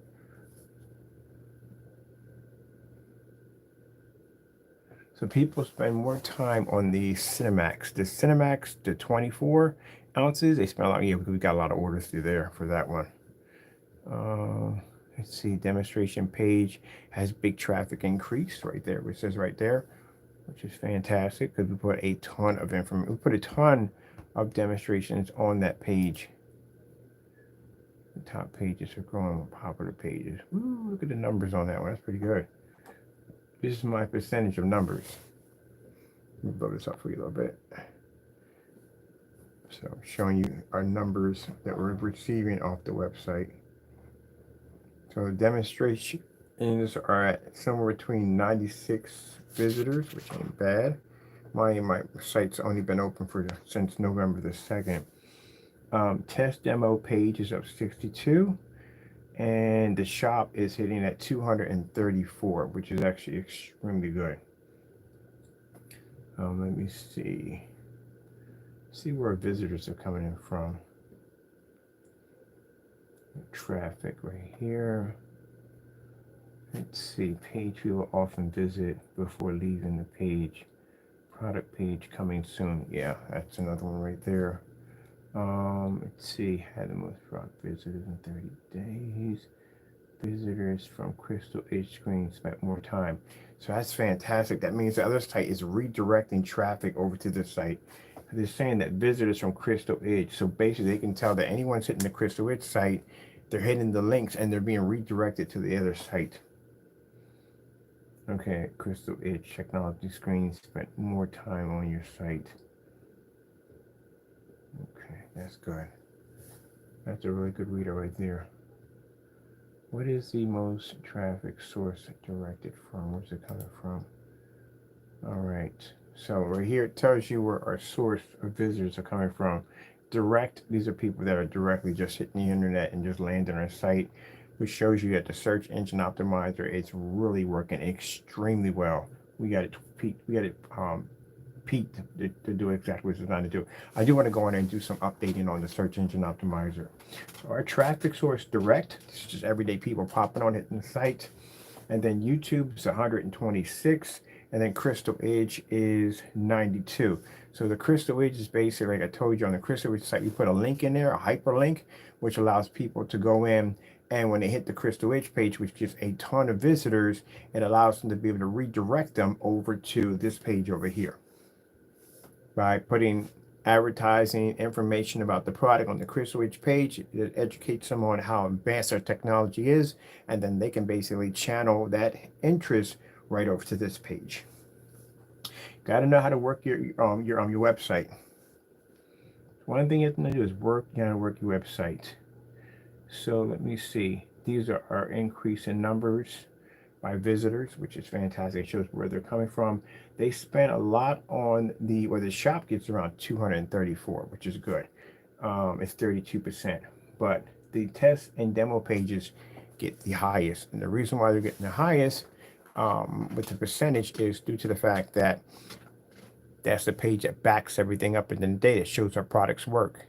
So people spend more time on the Cinemax. The Cinemax, the 24 ounces, they spend a lot. Yeah, we got a lot of orders through there for that one. Let's see, demonstration page has big traffic increase right there, which says right there, which is fantastic because we put a ton of information. We put a ton of demonstrations on that page. The top pages are growing with popular pages. Ooh, look at the numbers on that one. That's pretty good. This is my percentage of numbers. Let me blow this up for you a little bit. So showing you our numbers that we're receiving off the website. So the demonstrations are at somewhere between 96 visitors, which ain't bad. My site's only been open since November the 2nd. Test demo page is up 62. And the shop is hitting at 234, which is actually extremely good. Let me see where visitors are coming in from. Traffic right here. Let's see, page people often visit before leaving the page. Product page coming soon. Yeah, that's another one right there. Let's see, had the most product visitors in 30 days. Visitors from Crystal Edge screen spent more time. So that's fantastic. That means the other site is redirecting traffic over to this site. They're saying that visitors from Crystal Edge. So basically, they can tell that anyone's hitting the Crystal Edge site, they're hitting the links and they're being redirected to the other site. Okay, Crystal Edge technology screen spent more time on your site. Okay, that's good. That's a really good reader right there. What is the most traffic source directed from? Where's it coming from? All right. So right here it tells you where our source of visitors are coming from. Direct, these are people that are directly just hitting the internet and just landing on our site, which shows you that the search engine optimizer is really working extremely well. We got it peaked to do exactly what it's designed to do. I do want to go in and do some updating on the search engine optimizer. So our traffic source direct, this is just everyday people popping on hitting the site. And then YouTube is 126. And then Crystal Edge is 92. So the Crystal Edge is basically, like I told you, on the Crystal Edge site, you put a link in there, a hyperlink, which allows people to go in, and when they hit the Crystal Edge page, which gets a ton of visitors, it allows them to be able to redirect them over to this page over here by putting advertising information about the product on the Crystal Edge page. It educates them on how advanced our technology is, and then they can basically channel that interest right over to this page. Got to know how to work your website. One thing you have to do is work your website. So let me see. These are our increase in numbers by visitors, which is fantastic. It shows where they're coming from. They spent a lot on where the shop gets around 234, which is good. It's 32%. But the test and demo pages get the highest. And the reason why they're getting the highest with the percentage is due to the fact that that's the page that backs everything up in the data, shows our products work.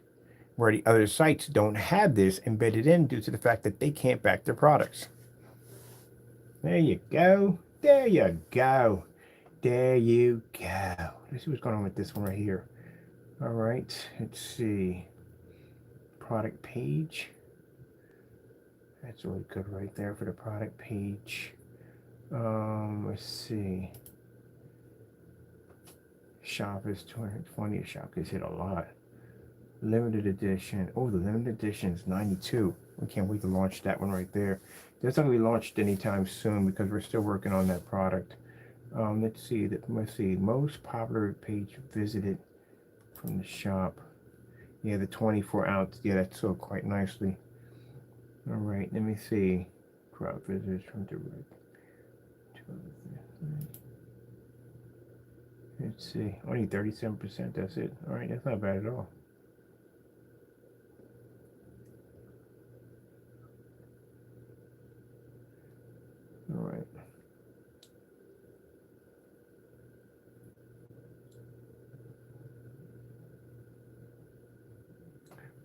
Where the other sites don't have this embedded in due to the fact that they can't back their products. There you go. There you go. There you go. Let's see what's going on with this one right here. All right. Let's see. Product page. That's really good right there for the product page. Let's see. Shop is 220. The shop gets hit a lot. Limited edition. Oh, the limited edition is 92. We can't wait to launch that one right there. That's not going to be launched anytime soon because we're still working on that product. Let's see. Most popular page visited from the shop. Yeah, the 24 ounce. Yeah, that sold quite nicely. All right, let me see. Crowd visitors from direct. Let's see. Only 37%. That's it. All right, that's not bad at all. All right.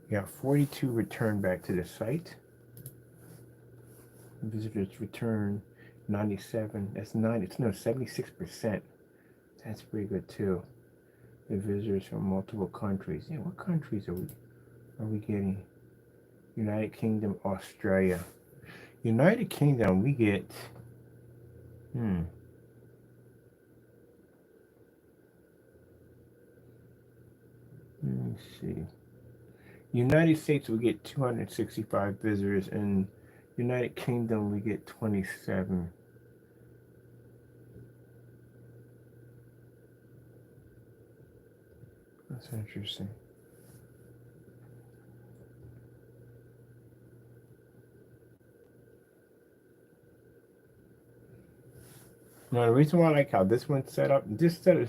We got 42 returned back to the site. Visitors return 97. That's 76%. That's pretty good too. The visitors from multiple countries. Yeah, what countries are we getting? United Kingdom, Australia. United Kingdom, we get let me see. United States, we get 265 visitors, and United Kingdom, we get 27. That's interesting. Now, the reason why I like how this one's set up, this setup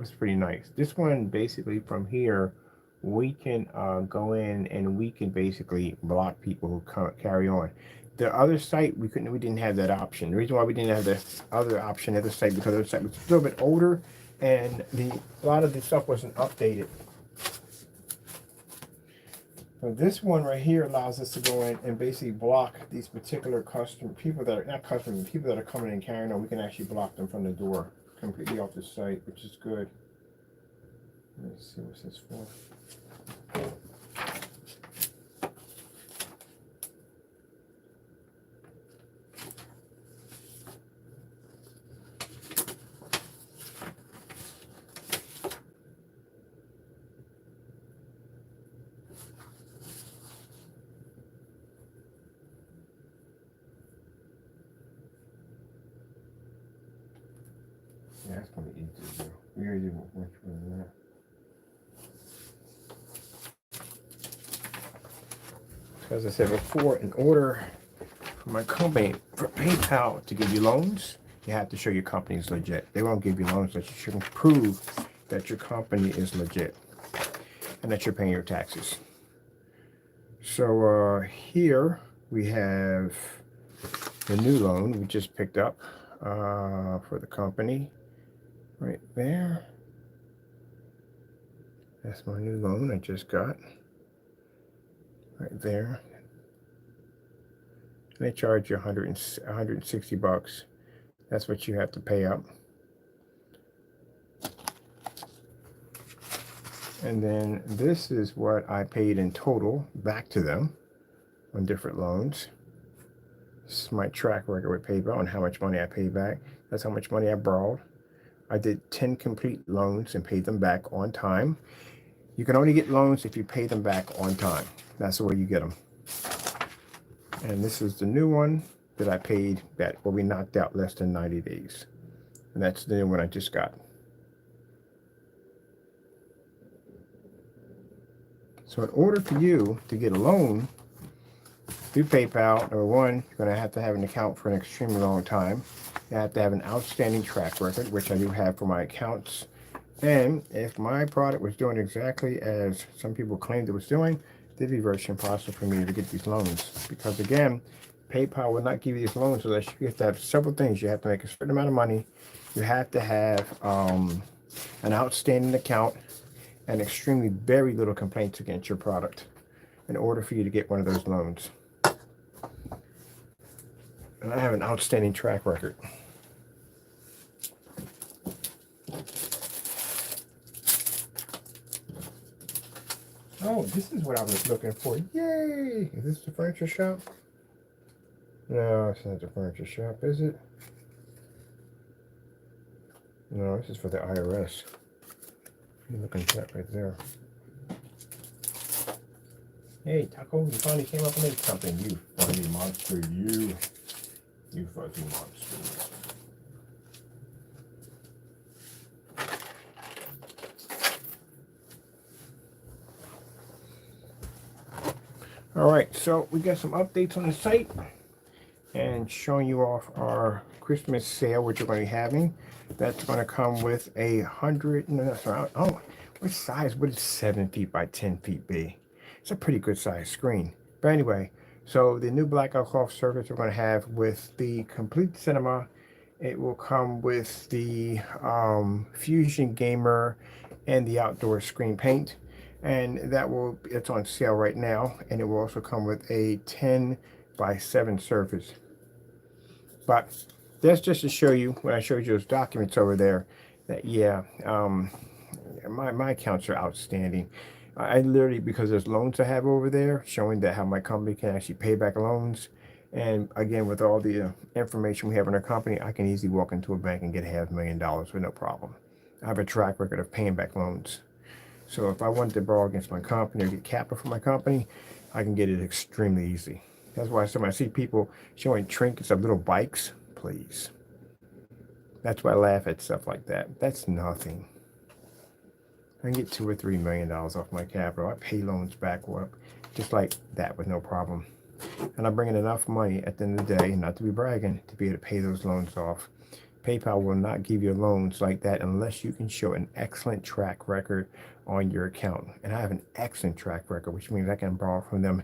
is pretty nice. This one, basically, from here, we can go in and we can basically block people who carry on. The other site, we didn't have that option. The reason why we didn't have this other option at the site because the site was a little bit older and a lot of the stuff wasn't updated. So this one right here allows us to go in and basically block these particular people that are not customers, people that are coming and carrying on. We can actually block them from the door completely off the site, which is good. Let me see what's this for. Yeah, that's gonna be easy to do. We already did much more than that. As I said before, in order for my company, for PayPal to give you loans, you have to show your company is legit. They won't give you loans unless you can prove that your company is legit and that you're paying your taxes. So here we have the new loan we just picked up for the company right there. That's my new loan I just got right there. And they charge you 160 bucks. That's what you have to pay up. And then this is what I paid in total back to them on different loans. This is my track record with PayPal and how much money I paid back. That's how much money I borrowed. I did 10 complete loans and paid them back on time. You can only get loans if you pay them back on time. That's the way you get them. And this is the new one that I paid that will be knocked out less than 90 days. And that's the new one I just got. So in order for you to get a loan through PayPal, number one, you're going to have an account for an extremely long time. You have to have an outstanding track record, which I do have for my accounts. And if my product was doing exactly as some people claimed it was doing, it'd be virtually impossible for me to get these loans. Because again, PayPal will not give you these loans unless you have to have several things. You have to make a certain amount of money. You have to have an outstanding account and extremely very little complaints against your product in order for you to get one of those loans. And I have an outstanding track record. Oh, this is what I was looking for. Yay! Is this the furniture shop? No, it's not the furniture shop, is it? No, this is for the IRS. You're looking at that right there. Hey, Taco, you finally came up and made something. You fuzzy monster, you. You fuzzy monster. All right, so we got some updates on the site and showing you off our Christmas sale, which we're going to be having. That's going to come with 100, no, sorry, oh, what size would 7 feet by 10 feet be? It's a pretty good size screen. But anyway, so the new blackout cloth surface we're going to have with the complete cinema. It will come with the Fusion Gamer and the outdoor screen paint. And it's on sale right now. And it will also come with a 10 by 7 surface. But that's just to show you, when I showed you those documents over there, that yeah, my accounts are outstanding. I literally, because there's loans I have over there showing that how my company can actually pay back loans. And again, with all the information we have in our company, I can easily walk into a bank and get $500,000 with no problem. I have a track record of paying back loans. So if I wanted to borrow against my company or get capital from my company, I can get it extremely easy. That's why I see people showing trinkets of little bikes, please. That's why I laugh at stuff like that. That's nothing. I can get $2 or $3 million off my capital. I pay loans back up just like that with no problem. And I bring in enough money at the end of the day, not to be bragging, to be able to pay those loans off. PayPal will not give you loans like that unless you can show an excellent track record on your account. And I have an excellent track record, which means I can borrow from them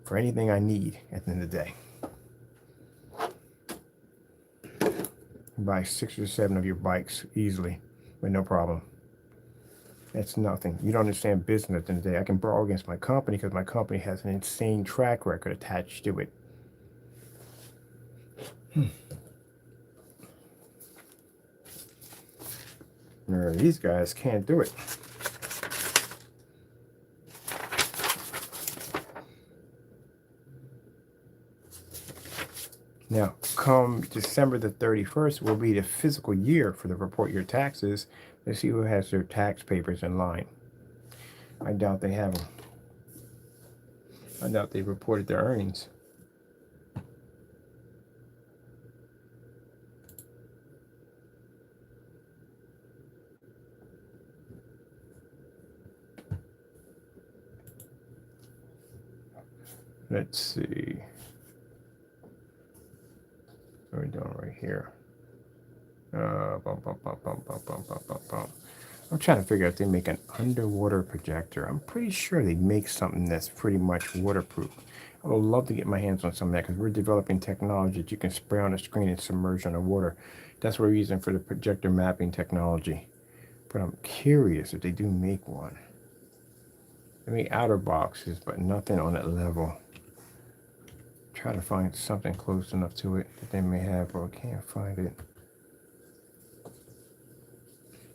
for anything I need at the end of the day. Buy 6 or 7 of your bikes easily with no problem. That's nothing. You don't understand business at the end of the day. I can borrow against my company because my company has an insane track record attached to it. These guys can't do it. Now, come December the 31st will be the fiscal year for the report your taxes. Let's see who has their tax papers in line. I doubt they have them. I doubt they reported their earnings. Let's see. What are we doing right here? I'm trying to figure out if they make an underwater projector. I'm pretty sure they make something that's pretty much waterproof. I would love to get my hands on some of that because we're developing technology that you can spray on a screen and submerge underwater. That's what we're using for the projector mapping technology. But I'm curious if they do make one. They make outer boxes, but nothing on that level. Try to find something close enough to it that they may have, but I can't find it.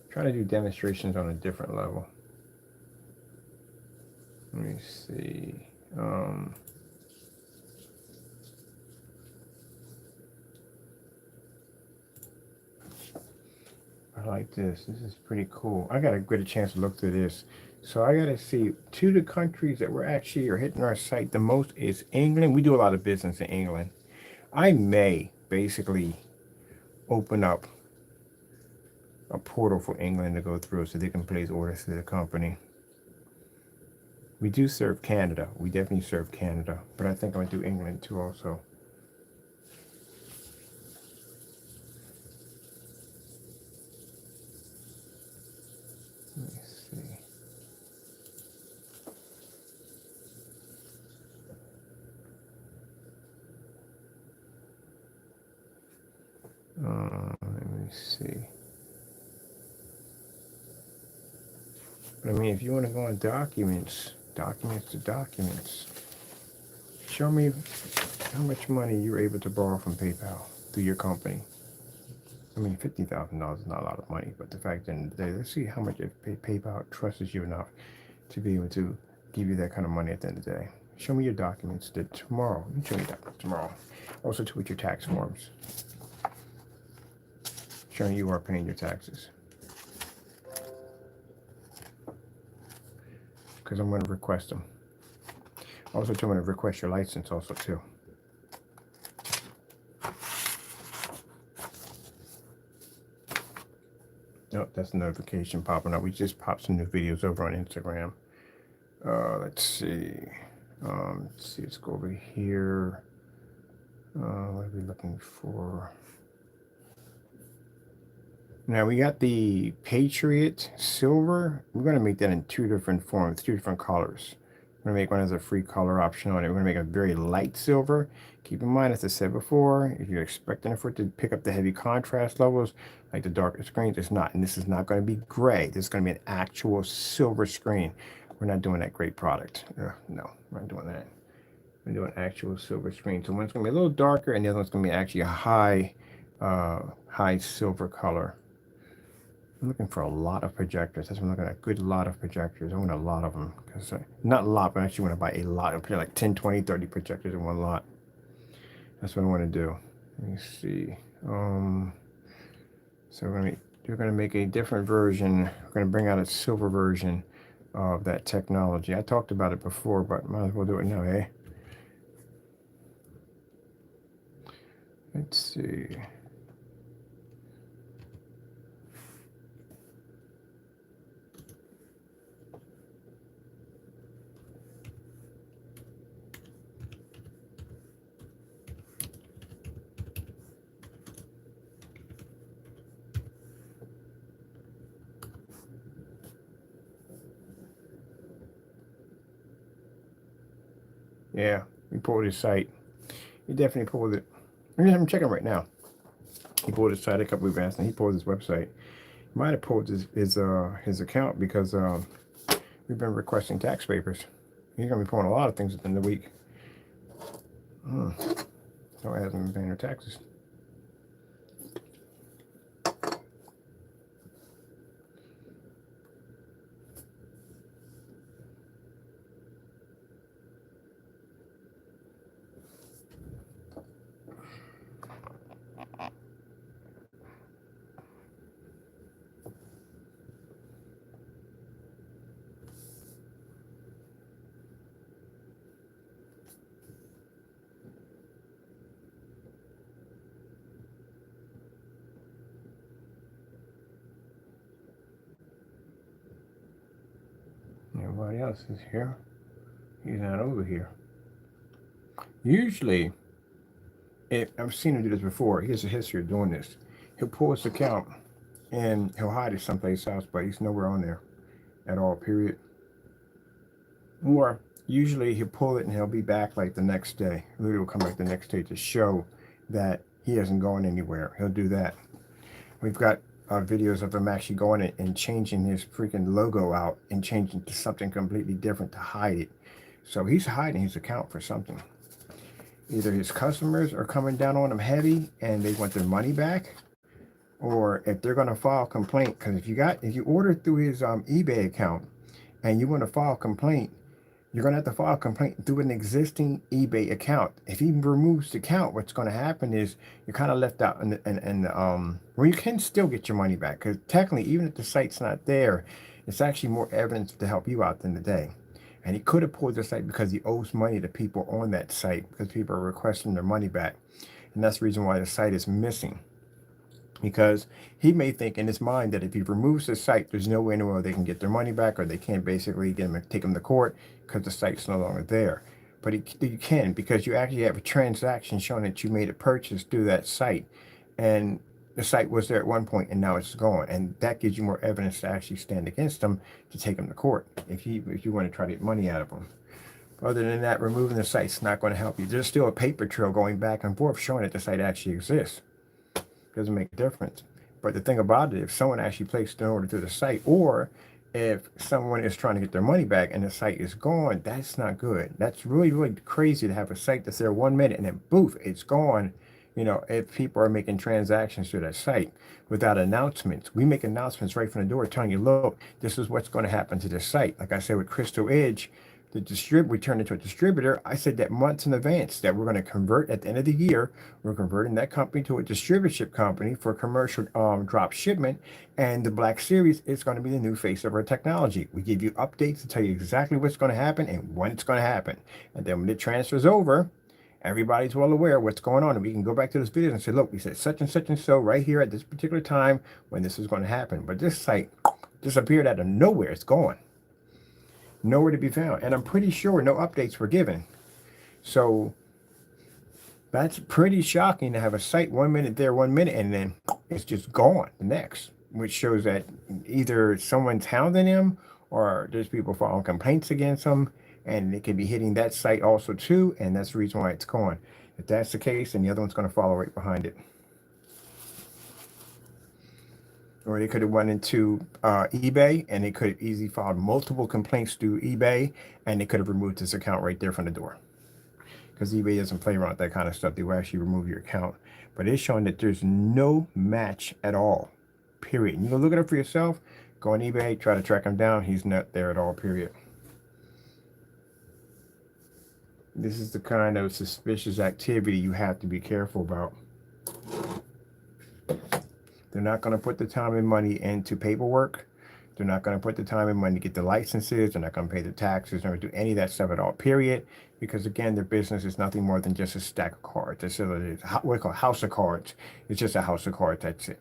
Try to do demonstrations on a different level. Let me see. I like this. This is pretty cool. I gotta get a chance to look through this. So I gotta see, two of the countries that we're actually are hitting our site the most is England. We do a lot of business in England. I may basically open up a portal for England to go through so they can place orders to the company. We do serve Canada. We definitely serve Canada, but I think I'm gonna do England too also. Let me see. Let me see. But I mean, if you want to go on documents to documents, show me how much money you're able to borrow from PayPal through your company. I mean, $50,000 is not a lot of money, but the fact that the day, let's see how much if PayPal trusts you enough to be able to give you that kind of money at the end of the day. Show me your documents that tomorrow. You show me documents tomorrow. Also, to with your tax forms, showing you are paying your taxes. Because I'm going to request them. Also, I'm going to request your license also too. Nope, that's a notification popping up. We just popped some new videos over on Instagram. Let's see. Let's go over here. What are we looking for? Now we got the Patriot Silver. We're going to make that in two different forms, two different colors. We're going to make one as a free color option on it. We're going to make a very light silver. Keep in mind, as I said before, if you're expecting for it to pick up the heavy contrast levels, like the darker screens, it's not. And this is not going to be gray. This is going to be an actual silver screen. We're not doing that great product. No, we're not doing that. We're doing actual silver screen. So one's going to be a little darker, and the other one's going to be actually a high silver color. I'm looking for a lot of projectors. That's what I'm looking at. A good lot of projectors. I want a lot of them. Because not a lot, but I actually want to buy a lot. I'll put like 10, 20, 30 projectors in one lot. That's what I want to do. Let me see. So we're going to make a different version. We're going to bring out a silver version of that technology. I talked about it before, but might as well do it now, eh? Let's see. Yeah, we pulled his site. He definitely pulled it. I'm checking right now. He pulled his site a couple of weeks and he pulled his website. Might have pulled his account because we've been requesting tax papers. He's gonna be pulling a lot of things within the week. So it hasn't been paying her taxes. Everybody else is here. He's not over here. Usually, I've seen him do this before. He has a history of doing this. He'll pull his account and he'll hide it someplace else, but he's nowhere on there at all, period. Or usually he'll pull it and he'll be back like the next day. Literally will come back the next day to show that he hasn't gone anywhere. He'll do that. We've got videos of him actually going in and changing his freaking logo out and changing to something completely different to hide it. So he's hiding his account for something. Either his customers are coming down on him heavy and they want their money back, or if they're going to file a complaint, because if you order through his eBay account and you want to file a complaint, you're going to have to file a complaint through an existing eBay account. If he removes the account, what's going to happen is you're kind of left out where you can still get your money back, because technically, even if the site's not there, it's actually more evidence to help you out than the day. And he could have pulled the site because he owes money to people on that site because people are requesting their money back. And that's the reason why the site is missing. Because he may think in his mind that if he removes the site, there's no way in the world they can get their money back, or they can't basically take him to court because the site's no longer there. But you can, because you actually have a transaction showing that you made a purchase through that site. And the site was there at one point and now it's gone. And that gives you more evidence to actually stand against him to take him to court if you want to try to get money out of him. Other than that, removing the site's not going to help you. There's still a paper trail going back and forth showing that the site actually exists. Doesn't make a difference. But the thing about it, if someone actually placed an order through the site, or if someone is trying to get their money back and the site is gone, that's not good. That's really, really crazy to have a site that's there 1 minute and then poof, it's gone. If people are making transactions through that site without announcements. We make announcements right from the door telling you, look, this is what's going to happen to this site. Like I said with Crystal Edge, we turned into a distributor. I said that months in advance that we're going to convert at the end of the year. We're converting that company to a distributorship company for commercial drop shipment. And the Black Series is going to be the new face of our technology. We give you updates to tell you exactly what's going to happen and when it's going to happen. And then when it transfers over, everybody's well aware of what's going on. And we can go back to this video and say, look, we said such and so right here at this particular time when this is going to happen. But this site disappeared out of nowhere. It's gone. Nowhere to be found. And I'm pretty sure no updates were given. So that's pretty shocking to have a site 1 minute there, 1 minute, and then it's just gone the next, which shows that either someone's hounding him or there's people filing complaints against him, and it could be hitting that site also too, and that's the reason why it's gone. If that's the case, then the other one's going to follow right behind it. Or they could have went into eBay and they could have easily filed multiple complaints through eBay, and they could have removed this account right there from the door. Because eBay doesn't play around with that kind of stuff. They will actually remove your account. But it's showing that there's no match at all, period. You can look it up for yourself. Go on eBay, try to track him down. He's not there at all, period. This is the kind of suspicious activity you have to be careful about. They're not going to put the time and money into paperwork. They're not going to put the time and money to get the licenses. They're not going to pay the taxes. They're not going to do any of that stuff at all, period. Because, again, their business is nothing more than just a stack of cards. That's what we call a house of cards. It's just a house of cards. That's it.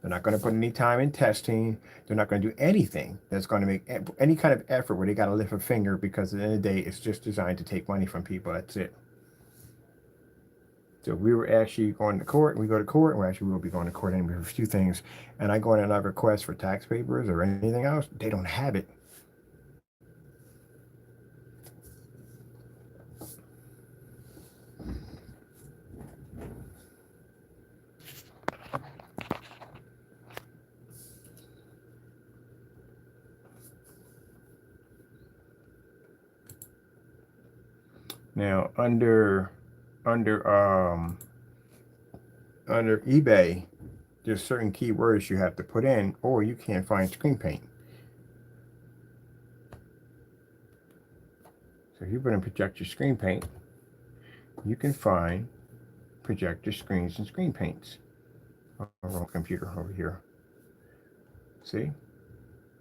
They're not going to put any time in testing. They're not going to do anything that's going to make any kind of effort where they got to lift a finger, because at the end of the day, it's just designed to take money from people. That's it. So if we were actually going to court, we go to court, and we actually will be going to court anyway for a few things, and I go in and I request for tax papers or anything else, they don't have it. Now under under eBay, there's certain keywords you have to put in, or you can't find screen paint. So if you put in projector screen paint, you can find projector screens and screen paints. Oh, wrong computer over here. See?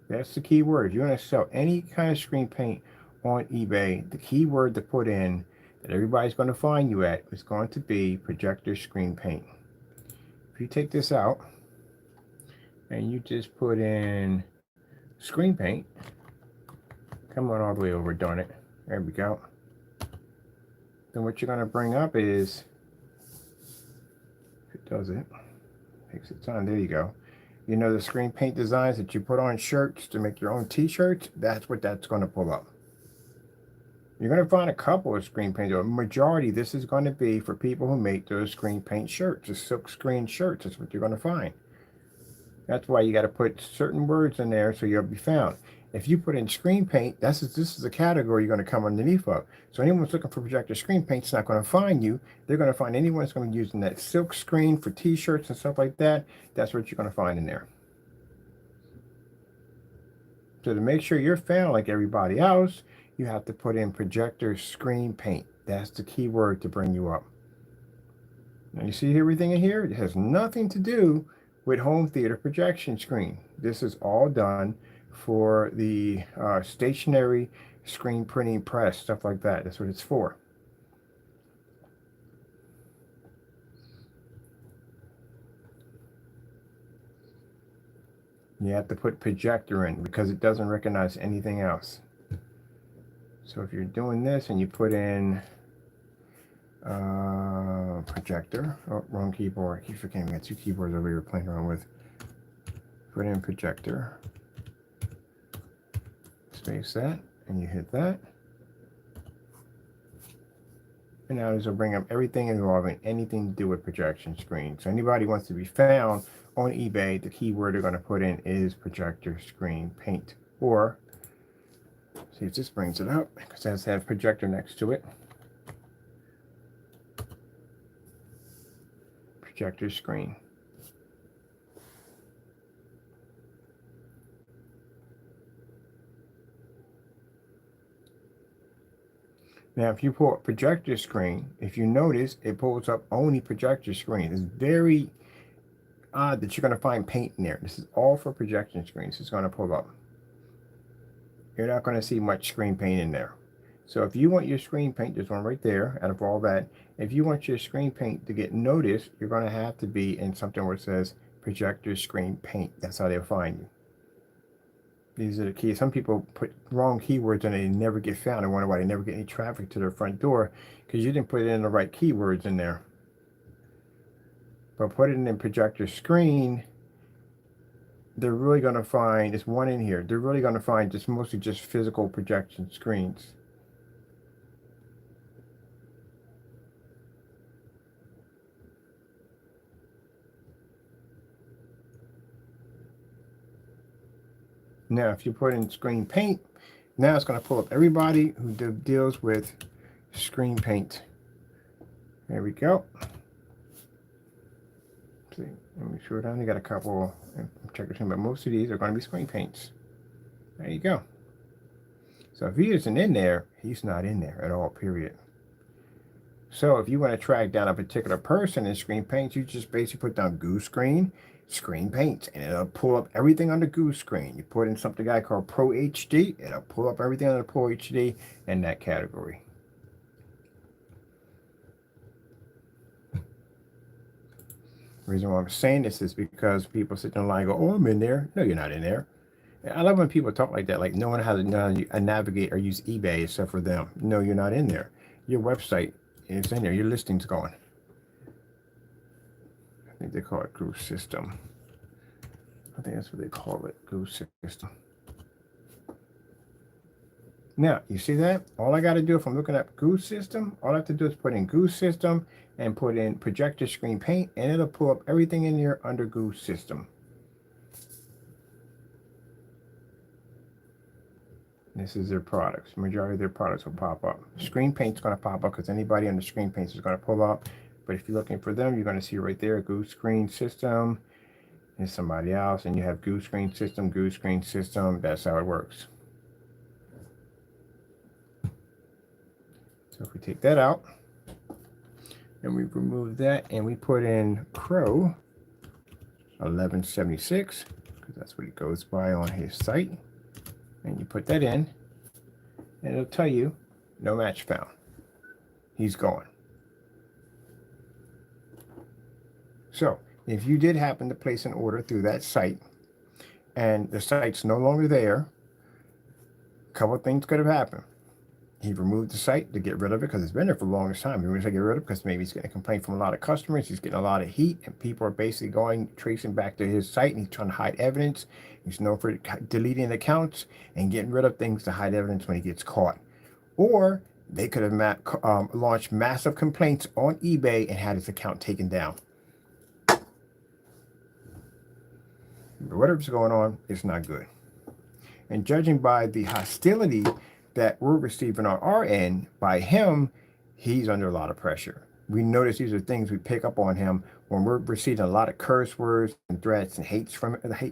That's the keyword. If you want to sell any kind of screen paint on eBay, the keyword to put in that everybody's going to find you at is going to be projector screen paint. If you take this out and you just put in screen paint, come on all the way over, darn it. There we go. Then what you're going to bring up is, if it does it, takes its time, there you go. You know the screen paint designs that you put on shirts to make your own t-shirts? That's what that's going to pull up. You're going to find a couple of screen paints, or a majority. This is going to be for people who make those screen paint shirts, the silk screen shirts. That's what you're going to find. That's why you got to put certain words in there so you'll be found. If you put in screen paint, this is the category you're going to come underneath of. So anyone's looking for projector screen paint's not going to find you. They're going to find anyone that's going to be using that silk screen for t-shirts and stuff like that. That's what you're going to find in there. So to make sure you're found like everybody else, you have to put in projector screen paint. That's the keyword to bring you up. Now you see everything in here? It has nothing to do with home theater projection screen. This is all done for the stationary screen printing press, stuff like that. That's what it's for. You have to put projector in because it doesn't recognize anything else. So if you're doing this and you put in projector, oh, wrong keyboard. I keep forgetting we got two keyboards over here playing around with. Put in projector, space that, and you hit that. And now this will bring up everything involving anything to do with projection screen. So anybody wants to be found on eBay, the keyword they're going to put in is projector screen paint. Or, see if this brings it up, because it has to have projector next to it. Projector screen. Now, if you pull up projector screen, if you notice, it pulls up only projector screen. It's very odd that you're going to find paint in there. This is all for projection screens. It's going to pull up. You're not going to see much screen paint in there. So if you want your screen paint, there's one right there out of all that. If you want your screen paint to get noticed, you're going to have to be in something where it says projector screen paint. That's how they'll find you. These are the keys. Some people put wrong keywords and they never get found and wonder why they never get any traffic to their front door because you didn't put in the right keywords in there. But put it in projector screen, they're really going to find, there's one in here, they're really going to find just mostly just physical projection screens. Now, if you put in screen paint, now it's going to pull up everybody who deals with screen paint. There we go. See, let me scroll down. You got a couple checkers in, but most of these are going to be screen paints. There you go. So if he isn't in there, he's not in there at all, period. So if you want to track down a particular person in screen paints, you just basically put down Goose Screen, screen paints, and it'll pull up everything under Goose Screen. You put in something I call Pro HD, it'll pull up everything under Pro HD in that category. The reason why I'm saying this is because people sit in the line and go, oh, I'm in there. No, you're not in there. I love when people talk like that, like no one has to navigate or use eBay except for them. No, you're not in there. Your website is in there. Your listing's going. I think they call it Goose System. I think that's what they call it, Goose System. Now, you see that? All I got to do if I'm looking up Goose System, all I have to do is put in Goose System and put in projector screen paint, and it'll pull up everything in here under Goose System. This is their products. Majority of their products will pop up. Screen paint's going to pop up because anybody on the screen paints is going to pull up. But if you're looking for them, you're going to see right there, Goose Screen System. And somebody else, and you have Goose Screen System, Goose Screen System. That's how it works. So if we take that out, and we remove that, and we put in Crow 1176, because that's what it goes by on his site. And you put that in, and it'll tell you no match found. He's gone. So if you did happen to place an order through that site and the site's no longer there, a couple of things could have happened. He removed the site to get rid of it because it's been there for the longest time. He wants to get rid of it because maybe he's getting a complaint from a lot of customers. He's getting a lot of heat, and people are basically tracing back to his site, and he's trying to hide evidence. He's known for deleting accounts and getting rid of things to hide evidence when he gets caught. Or they could have launched massive complaints on eBay and had his account taken down. But whatever's going on, it's not good. And judging by the hostility that we're receiving on our end by him, he's under a lot of pressure. We notice these are things we pick up on him when we're receiving a lot of curse words and threats and hate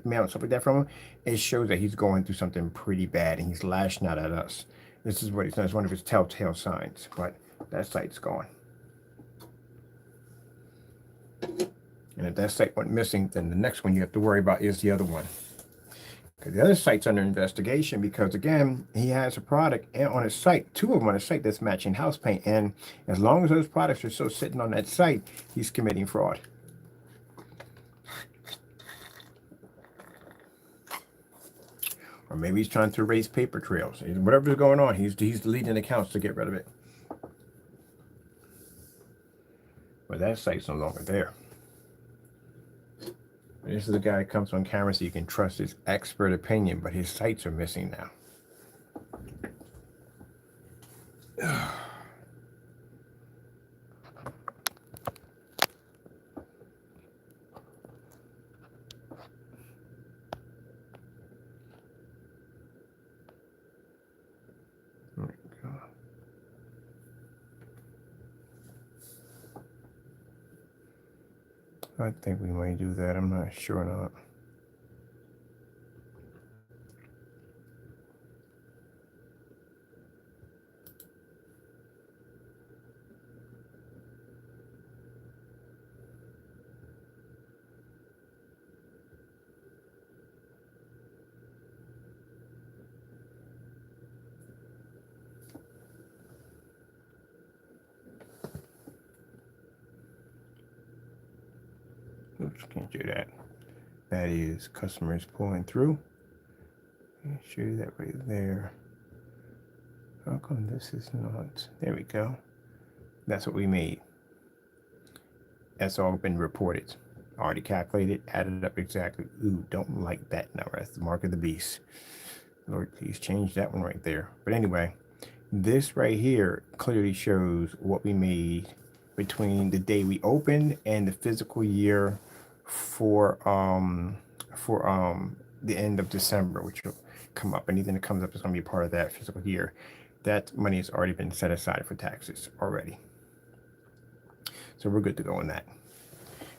mail and stuff like that from him. It shows that he's going through something pretty bad and he's lashing out at us. This is what he's done. It's one of his telltale signs. But that site's gone. And if that site went missing, then the next one you have to worry about is the other one. The other site's under investigation because, again, he has a product on his site, two of them on his site that's matching house paint. And as long as those products are still sitting on that site, he's committing fraud. Or maybe he's trying to erase paper trails. Whatever's going on, he's deleting accounts to get rid of it. But that site's no longer there. This is a guy that comes on camera so you can trust his expert opinion, but his sites are missing now. There we go. I think we might do that. I'm not sure or not. Oops, can't do that. That is customers pulling through. I'll show you that right there. How come this is not? There we go. That's what we made. That's all been reported. Already calculated, added up exactly. Ooh, don't like that number. That's the mark of the beast. Lord, please change that one right there. But anyway, this right here clearly shows what we made between the day we opened and the physical year for the end of December, which will come up. Anything that comes up is going to be part of that physical year. That money has already been set aside for taxes already. So we're good to go on that.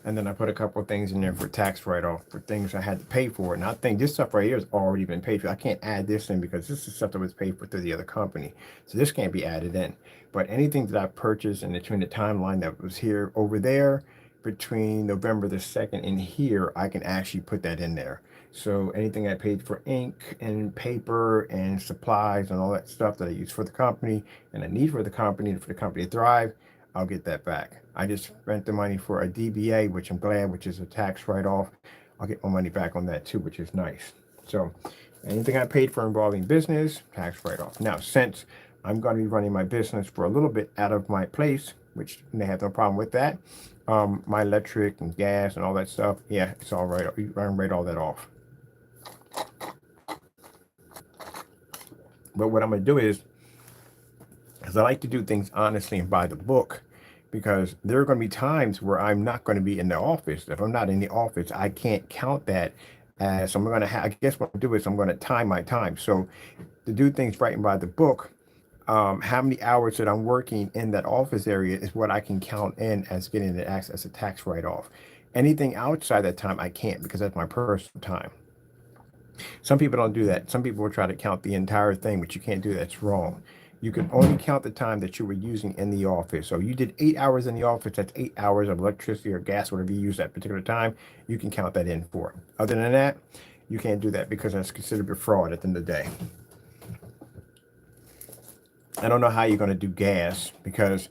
And then I put a couple of things in there for tax write-off for things I had to pay for. And I think this stuff right here has already been paid for. I can't add this in because this is stuff that was paid for through the other company. So this can't be added in. But anything that I purchased in between the timeline that was here over there, between November the 2nd and here, I can actually put that in there. So anything I paid for ink and paper and supplies and all that stuff that I use for the company and I need for the company to thrive, I'll get that back. I just spent the money for a DBA, which I'm glad, which is a tax write-off. I'll get my money back on that too, which is nice. So anything I paid for involving business, tax write-off. Now, since I'm going to be running my business for a little bit out of my place, which they have no problem with that, my electric and gas and all that stuff, yeah, it's all right. I can write all that off. But what I'm going to do is, because I like to do things honestly and by the book, because there are going to be times where I'm not going to be in the office. If I'm not in the office, I can't count that as, so I'm going to have, I guess what I'll do is I'm going to time my time. So to do things right and by the book, how many hours that I'm working in that office area is what I can count in as getting it as a tax write-off. Anything outside that time, I can't because that's my personal time. Some people don't do that. Some people will try to count the entire thing, but you can't do that. It's wrong. You can only count the time that you were using in the office. So you did 8 hours in the office, that's 8 hours of electricity or gas, whatever you use that particular time, you can count that in for. Other than that, you can't do that because that's considered a fraud at the end of the day. I don't know how you're going to do gas because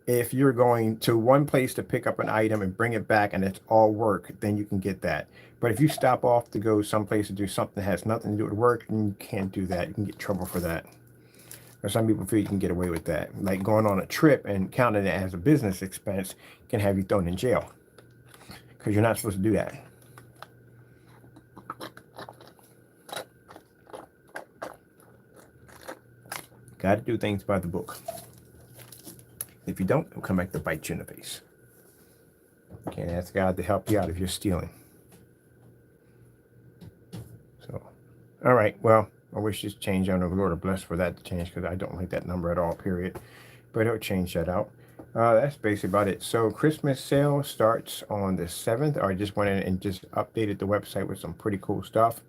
if you're going to one place to pick up an item and bring it back and it's all work, then you can get that. But if you stop off to go someplace to do something that has nothing to do with work, then you can't do that. You can get in trouble for that. Or some people feel you can get away with that. Like going on a trip and counting it as a business expense can have you thrown in jail because you're not supposed to do that. Got to do things by the book. If you don't, it'll come back to bite you in the face. You can't ask God to help you out if you're stealing. So, all right, well, I wish this changed. I don't know if the Lord will bless for that to change because I don't like that number at all, period. But he'll change that out. That's basically about it. So Christmas sale starts on the 7th. I just went in and just updated the website with some pretty cool stuff.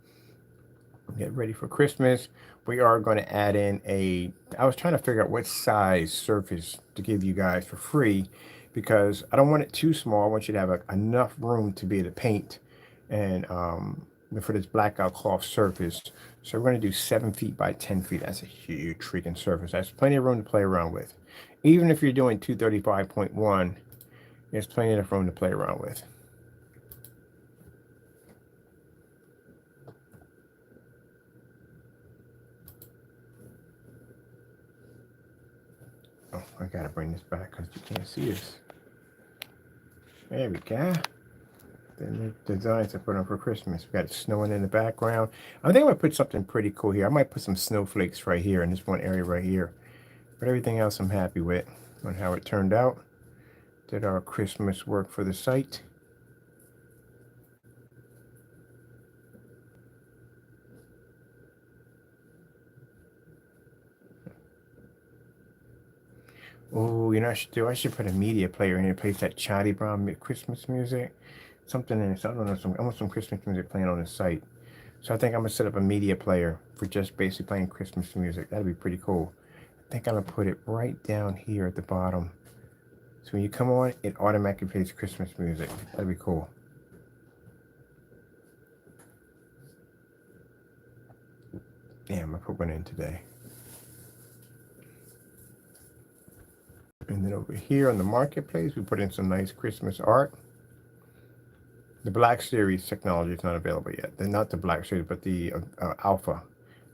Get ready for Christmas. We are going to add in I was trying to figure out what size surface to give you guys for free because I don't want it too small. I want you to have enough room to be able to paint and for this blackout cloth surface. So we're going to do 7 feet by 10 feet. That's a huge freaking surface. That's plenty of room to play around with. Even if you're doing 235.1, there's plenty of room to play around with. Oh, I gotta bring this back because you can't see this. There we go. The designs I put on for Christmas. We got it snowing in the background. I think I'm gonna put something pretty cool here. I might put some snowflakes right here in this one area right here. But everything else I'm happy with on how it turned out. Did our Christmas work for the site. Oh, you know what I should do? I should put a media player in here, plays that Charlie Brown Christmas music. Something in it. So I don't know. I want some Christmas music playing on the site. So I think I'm gonna set up a media player for just basically playing Christmas music. That'd be pretty cool. I think I'm gonna put it right down here at the bottom. So when you come on, it automatically plays Christmas music. That'd be cool. Damn, I put one in today. And then over here on the marketplace, we put in some nice Christmas art. The Black Series technology is not available yet. They're not the Black Series, but the Alpha.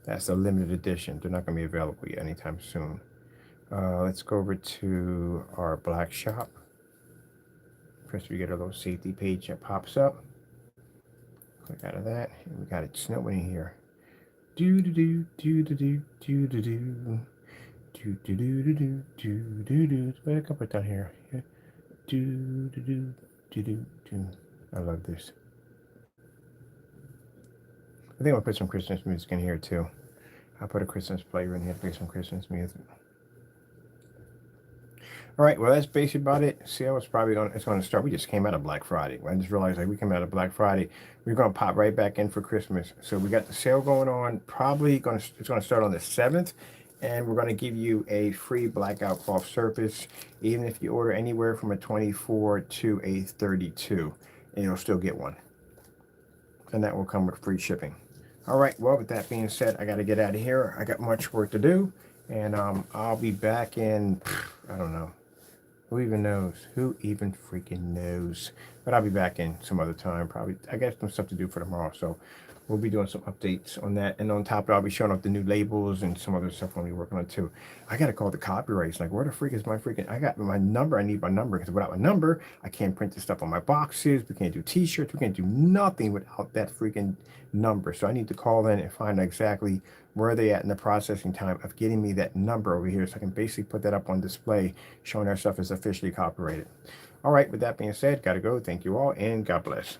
That's a limited edition. They're not going to be available yet anytime soon. Let's go over to our Black shop. First, we get a little safety page that pops up. Click out of that, and we got it snowing in here. Do do do do do do do do do. Do do do do do do do do. Wait, a couple down here. Yeah. Do do do do do do. I love this. I think I'll put some Christmas music in here too. I'll put a Christmas player in here to play some Christmas music. All right, well that's basically about it. Sale is probably going to start. We just came out of Black Friday. I just realized like we came out of Black Friday. We're going to pop right back in for Christmas. So we got the sale going on. It's going to start on the 7th. And we're going to give you a free blackout cloth surface, even if you order anywhere from a 24 to a 32, and you'll still get one. And that will come with free shipping. All right, well, with that being said, I got to get out of here. I got much work to do, and I'll be back in, I don't know. Who even knows? Who even freaking knows? But I'll be back in some other time, probably. I got some stuff to do for tomorrow, so we'll be doing some updates on that. And on top of it, I'll be showing off the new labels and some other stuff I'll be working on too. I got to call the copyrights. Like, where the freak is my freaking... I got my number. I need my number because without my number, I can't print the stuff on my boxes. We can't do t-shirts. We can't do nothing without that freaking number. So I need to call in and find out exactly where they at in the processing time of getting me that number over here so I can basically put that up on display showing our stuff is officially copyrighted. All right, with that being said, got to go. Thank you all, and God bless.